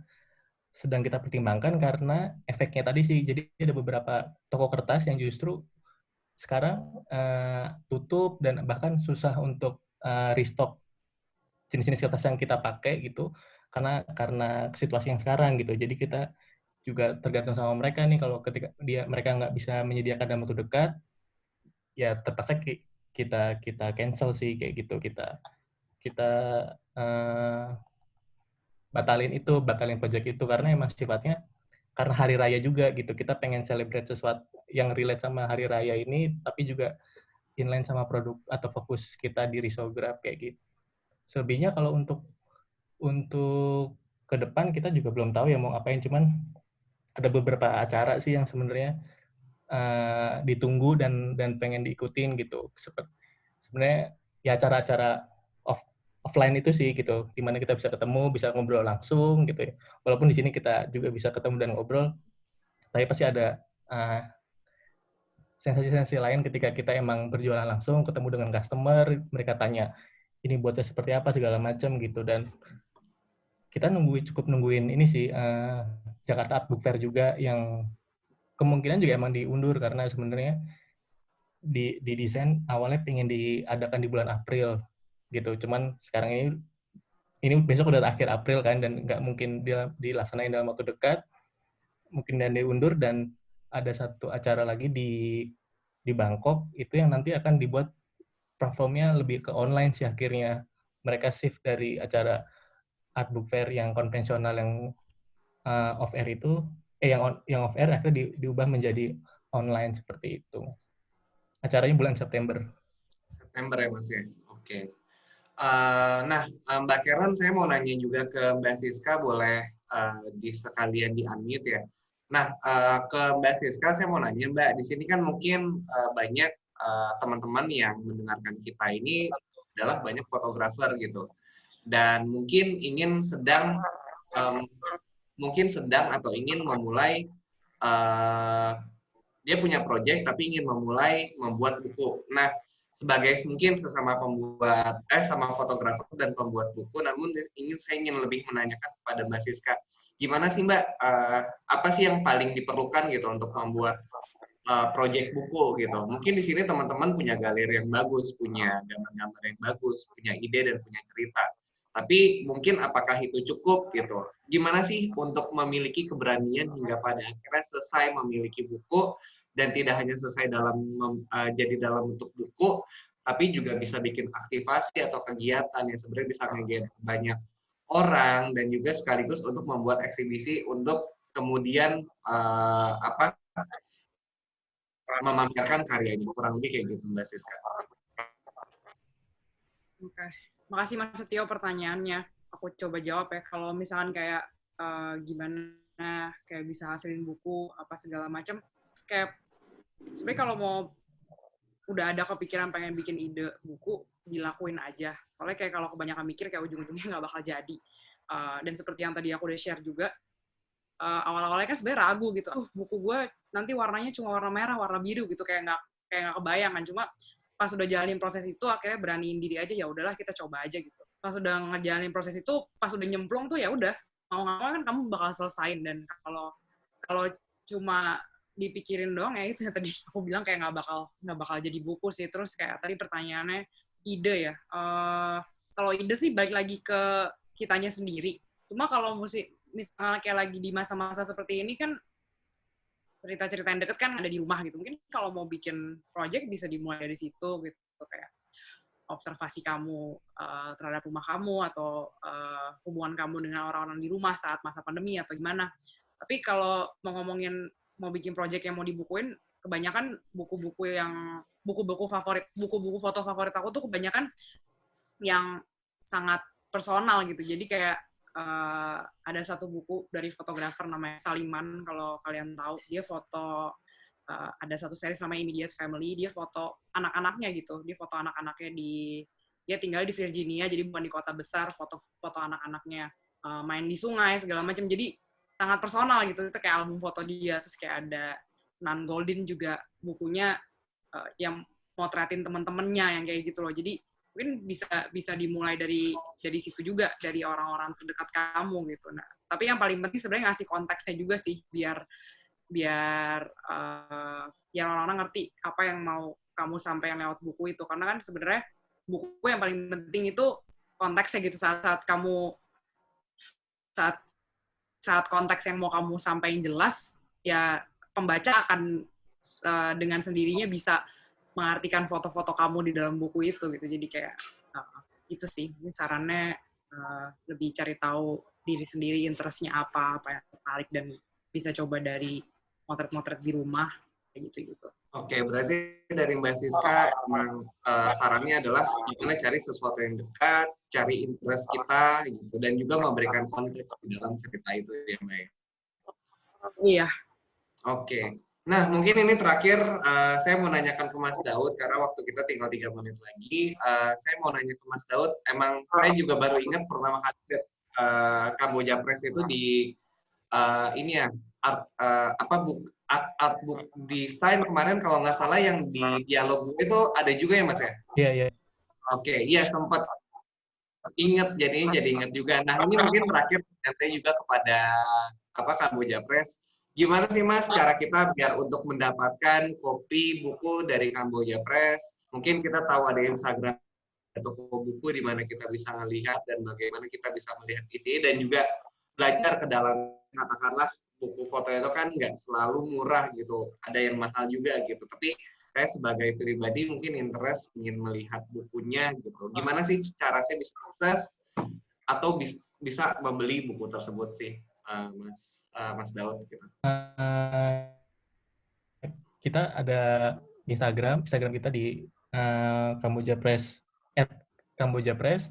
sedang kita pertimbangkan karena efeknya tadi sih. Jadi ada beberapa toko kertas yang justru sekarang tutup dan bahkan susah untuk restock jenis-jenis kertas yang kita pakai gitu, karena situasi yang sekarang gitu. Jadi kita juga tergantung sama mereka nih, kalau ketika mereka nggak bisa menyediakan dalam waktu dekat, ya terpaksa kita cancel sih kayak gitu, kita batalin project itu, karena emang sifatnya karena hari raya juga gitu, kita pengen celebrate sesuatu yang relate sama hari raya ini, tapi juga inline sama produk atau fokus kita di risograf kayak gitu. Selebihnya kalau untuk ke depan kita juga belum tahu ya mau ngapain, cuman ada beberapa acara sih yang sebenarnya ditunggu dan pengen diikutin gitu. Sebenarnya ya acara-acara offline itu sih gitu, dimana kita bisa ketemu, bisa ngobrol langsung gitu ya. Walaupun di sini kita juga bisa ketemu dan ngobrol, tapi pasti ada sensasi-sensasi lain ketika kita emang berjualan langsung, ketemu dengan customer, mereka tanya ini buatnya seperti apa segala macam gitu. Dan kita cukup nungguin ini sih, Jakarta Art Book Fair juga, yang kemungkinan juga emang diundur karena sebenarnya di desain awalnya pengen diadakan di bulan April gitu. Cuman sekarang ini besok udah akhir April kan, dan nggak mungkin dilaksanain dalam waktu dekat, mungkin dan diundur. Dan ada satu acara lagi di Bangkok itu yang nanti akan dibuat platformnya lebih ke online sih akhirnya. Mereka shift dari acara Art Book Fair yang konvensional yang off air itu, yang off air akhirnya diubah menjadi online seperti itu. Acaranya bulan September. September ya Mas ya? Oke. Nah, Mbak Karen, saya mau nanya juga ke Mbak Siska, boleh sekalian di-unmute ya. Nah, ke Mbak Siska saya mau nanya, Mbak, di sini kan mungkin banyak teman-teman yang mendengarkan kita ini adalah banyak fotografer gitu. Dan mungkin sedang atau ingin memulai, dia punya proyek tapi ingin membuat buku. Nah, sebagai mungkin sesama sama fotografer dan pembuat buku, namun saya ingin lebih menanyakan kepada Mbak Siska, gimana sih Mbak, apa sih yang paling diperlukan gitu untuk membuat proyek buku gitu? Mungkin di sini teman-teman punya galeri yang bagus, punya gambar-gambar yang bagus, punya ide dan punya cerita. Tapi mungkin apakah itu cukup gitu? Gimana sih untuk memiliki keberanian hingga pada akhirnya selesai memiliki buku, dan tidak hanya selesai jadi dalam bentuk buku, tapi juga bisa bikin aktivasi atau kegiatan yang sebenarnya bisa mengejut banyak orang, dan juga sekaligus untuk membuat eksibisi untuk kemudian memamerkan karya ini. Kurang lebih kayak gitu Mbak Siska. Oke. Makasih Mas Setio pertanyaannya. Aku coba jawab ya. Kalau misalkan kayak gimana kayak bisa hasilin buku apa segala macam, kayak sebenarnya kalau mau udah ada kepikiran pengen bikin ide buku, dilakuin aja. Soalnya kayak kalau kebanyakan mikir kayak ujung-ujungnya nggak bakal jadi. Dan seperti yang tadi aku udah share juga, awal-awalnya kan sebenarnya ragu gitu. Buku gue nanti warnanya cuma warna merah, warna biru gitu, kayak nggak kebayang kan. Cuma pas udah jalanin proses itu, akhirnya beraniin diri aja, ya udahlah kita coba aja gitu. Pas udah ngejalanin proses itu, pas udah nyemplung tuh ya udah, mau nggak mau kan kamu bakal selesain. Dan kalau cuma dipikirin doang, ya itu yang tadi aku bilang kayak nggak bakal jadi buku sih. Terus kayak tadi pertanyaannya ide ya. Kalau ide sih balik lagi ke kitanya sendiri. Cuma kalau misalnya kayak lagi di masa-masa seperti ini kan, cerita-cerita yang deket kan ada di rumah gitu. Mungkin kalau mau bikin project bisa dimulai dari situ gitu, kayak observasi kamu terhadap rumah kamu atau hubungan kamu dengan orang-orang di rumah saat masa pandemi atau gimana. Tapi kalau mau ngomongin mau bikin project yang mau dibukuin, kebanyakan buku-buku foto favorit aku tuh kebanyakan yang sangat personal gitu. Jadi kayak ada satu buku dari fotografer namanya Saliman, kalau kalian tahu. Dia foto, ada satu series namanya Immediate Family, dia foto anak-anaknya gitu. Dia foto anak-anaknya dia tinggal di Virginia, jadi bukan di kota besar, foto anak-anaknya main di sungai, segala macam. Jadi sangat personal gitu, itu kayak album foto dia. Terus kayak ada Nan Goldin juga bukunya yang motretin teman-temannya yang kayak gitu loh. Jadi mungkin bisa dimulai dari situ juga, dari orang-orang terdekat kamu gitu. Nah, tapi yang paling penting sebenarnya ngasih konteksnya juga sih, biar orang-orang ngerti apa yang mau kamu sampaikan lewat buku itu. Karena kan sebenarnya buku yang paling penting itu konteksnya gitu. Saat konteks yang mau kamu sampaikan jelas, ya pembaca akan dengan sendirinya bisa mengartikan foto-foto kamu di dalam buku itu gitu. Jadi kayak itu sih, ini sarannya lebih cari tahu diri sendiri, interestnya apa yang tertarik, dan bisa coba dari motret-motret di rumah kayak gitu. Oke, berarti dari Mbak Siska memang sarannya adalah gimana cari sesuatu yang dekat, cari interest kita gitu, dan juga memberikan konteks di dalam cerita itu ya Mbak. Iya. Oke. Nah, mungkin ini terakhir saya mau nanyakan ke Mas Daud, karena waktu kita tinggal 3 menit lagi. Saya mau nanya ke Mas Daud, emang saya juga baru ingat pertama kali lihat Kamboja Press itu di ini ya, art book design kemarin kalau nggak salah yang di dialog itu ada juga ya Mas ya? Iya, iya. Oke, iya sempat ingat, jadi ingat juga. Nah, ini mungkin terakhir saya juga kepada Kamboja Press. Gimana sih Mas cara kita biar untuk mendapatkan kopi buku dari Kamboja Press? Mungkin kita tahu ada Instagram toko buku di mana kita bisa melihat dan bagaimana kita bisa melihat isi, dan juga belajar ke dalam, katakanlah buku foto itu kan nggak selalu murah gitu, ada yang mahal juga gitu. Tapi saya sebagai pribadi mungkin interest ingin melihat bukunya gitu. Gimana sih cara saya bisa akses atau bisa membeli buku tersebut sih, Mas Daud? Gitu. Kita ada Instagram kita di Kamboja Press @kambojapress.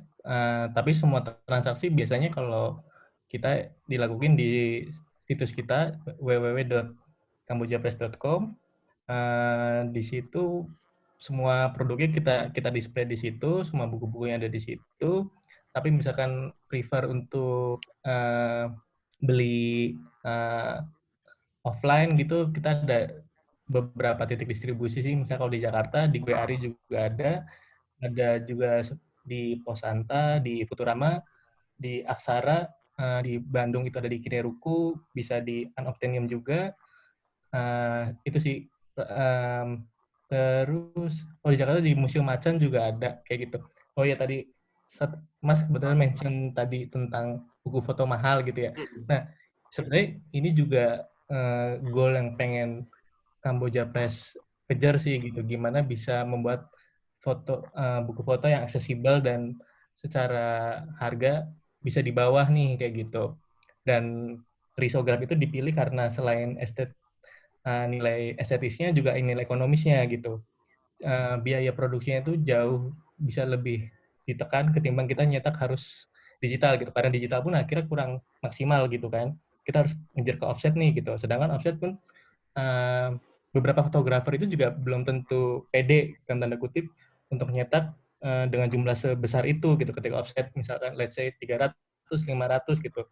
Tapi semua transaksi biasanya kalau kita dilakukan di situs kita www.kambojapress.com. Di situ semua produknya kita display di situ, semua buku-buku yang ada di situ. Tapi misalkan prefer untuk beli offline gitu, kita ada beberapa titik distribusi sih. Misalnya kalau di Jakarta, di Gue Ari juga ada juga di Pos Anta, di Futurama, di Aksara, di Bandung itu ada di Kineruku, bisa di Unobtainium juga. Itu sih. Terus kalau di Jakarta di Museum Macan juga ada kayak gitu. Oh ya, tadi Mas kebetulan mention tadi tentang buku foto mahal gitu ya. Nah, sebenarnya ini juga goal yang pengen Kamboja Press kejar sih gitu. Gimana bisa membuat buku foto yang aksesibel dan secara harga bisa di bawah nih kayak gitu. Dan risograf itu dipilih karena selain nilai estetisnya juga nilai ekonomisnya gitu. Biaya produksinya itu jauh bisa lebih ditekan ketimbang kita nyetak harus digital gitu. Karena digital pun akhirnya kurang maksimal gitu kan. Kita harus ngejar ke offset nih gitu. Sedangkan offset pun beberapa fotografer itu juga belum tentu pede dalam tanda kutip untuk nyetak dengan jumlah sebesar itu gitu. Ketika offset misalkan let's say 300, 500 gitu.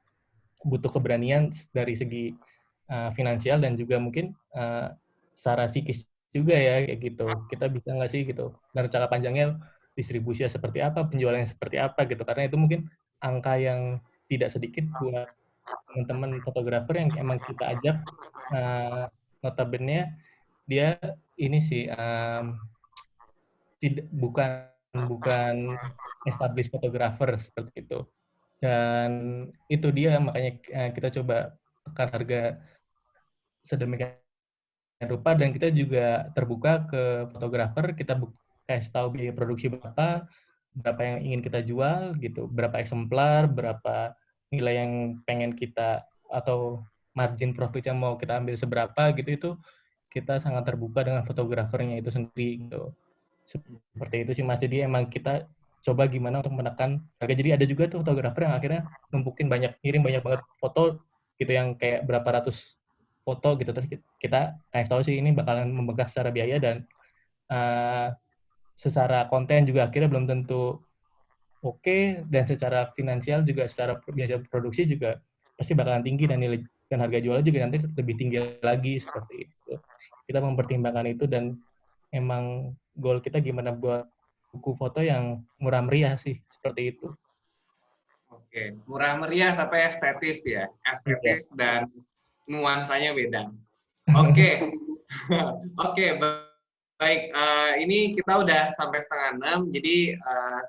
Butuh keberanian dari segi finansial dan juga mungkin secara psikis juga ya kayak gitu. Kita bisa nggak sih gitu. Dan jangka panjangnya distribusinya seperti apa, penjualannya seperti apa gitu. Karena itu mungkin angka yang tidak sedikit buat teman-teman fotografer yang emang kita ajak notabene dia ini sih bukan established fotografer seperti itu. Dan itu dia makanya kita coba tekan harga sedemikian rupa, dan kita juga terbuka ke fotografer, kita kasih tahu biaya produksi berapa yang ingin kita jual gitu, berapa eksemplar, berapa nilai yang pengen kita atau margin profit yang mau kita ambil seberapa gitu, itu kita sangat terbuka dengan fotografernya itu sendiri gitu. Seperti itu sih Mas. Jadi emang kita coba gimana untuk menekan harga. Jadi ada juga tuh fotografer yang akhirnya numpukin ngirim banyak banget foto gitu, yang kayak berapa ratus foto gitu, terus kita kayak tahu sih ini bakalan membengkak secara biaya, dan secara konten juga akhirnya belum tentu oke, dan secara finansial juga, secara biaya produksi juga pasti bakalan tinggi, dan nilai dan harga jualnya juga nanti lebih tinggi lagi seperti itu. Kita mempertimbangkan itu, dan emang goal kita gimana buat buku foto yang murah meriah sih, seperti itu. Oke, murah meriah tapi estetis ya, estetis dan nuansanya beda. Oke, oke, baik. Ini kita udah sampai 5:30, jadi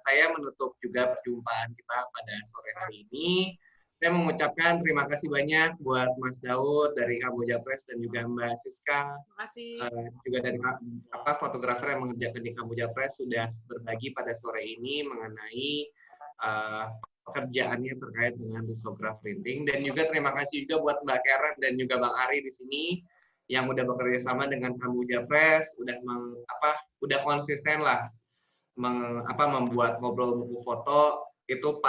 saya menutup juga perjumpaan kita pada sore hari ini. Saya mengucapkan terima kasih banyak buat Mas Daud dari Kamboja Press dan juga Mbak Siska. Terima kasih. Juga dari fotografer yang mengerjakan di Kamboja Press sudah berbagi pada sore ini mengenai pekerjaannya terkait dengan risograph printing, dan juga terima kasih juga buat Mbak Karen dan juga Bang Ari di sini yang udah bekerja sama dengan Kamboja Press, udah konsisten lah membuat ngobrol buku foto itu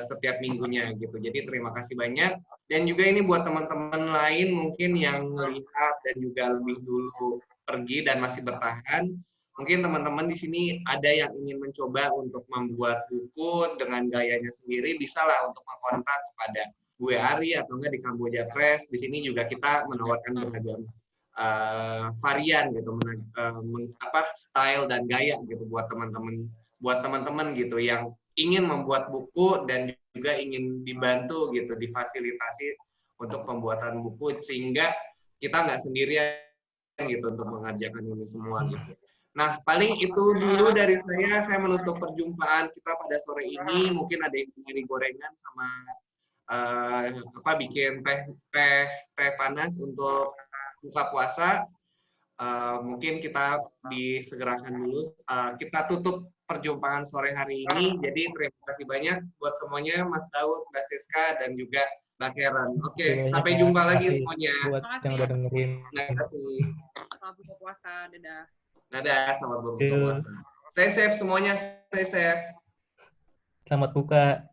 setiap minggunya gitu. Jadi terima kasih banyak, dan juga ini buat teman-teman lain mungkin yang melihat dan juga lebih dulu pergi dan masih bertahan. Mungkin teman-teman di sini ada yang ingin mencoba untuk membuat buku dengan gayanya sendiri, bisalah untuk mengontak kepada gue Ari atau enggak di Kamboja Press. Di sini juga kita menawarkan beragam varian gitu, style dan gaya gitu buat teman-teman gitu yang ingin membuat buku dan juga ingin dibantu gitu, difasilitasi untuk pembuatan buku, sehingga kita nggak sendirian gitu untuk mengerjakan ini semua gitu. Nah, paling itu dulu dari saya menutup perjumpaan kita pada sore ini. Mungkin ada yang nyari gorengan sama bikin teh panas untuk buka puasa. Mungkin kita disegerakan dulu. Kita tutup perjumpaan sore hari ini. Jadi terima kasih banyak buat semuanya, Mas Daud, Mbak Siska, dan juga Mbak Karen. Oke, sampai jumpa lagi semuanya. Buat yang udah dengerin. Terima kasih. Selamat buka puasa. Dadah. Dadah, selamat berbuka puasa. Stay safe semuanya, stay safe. Selamat buka.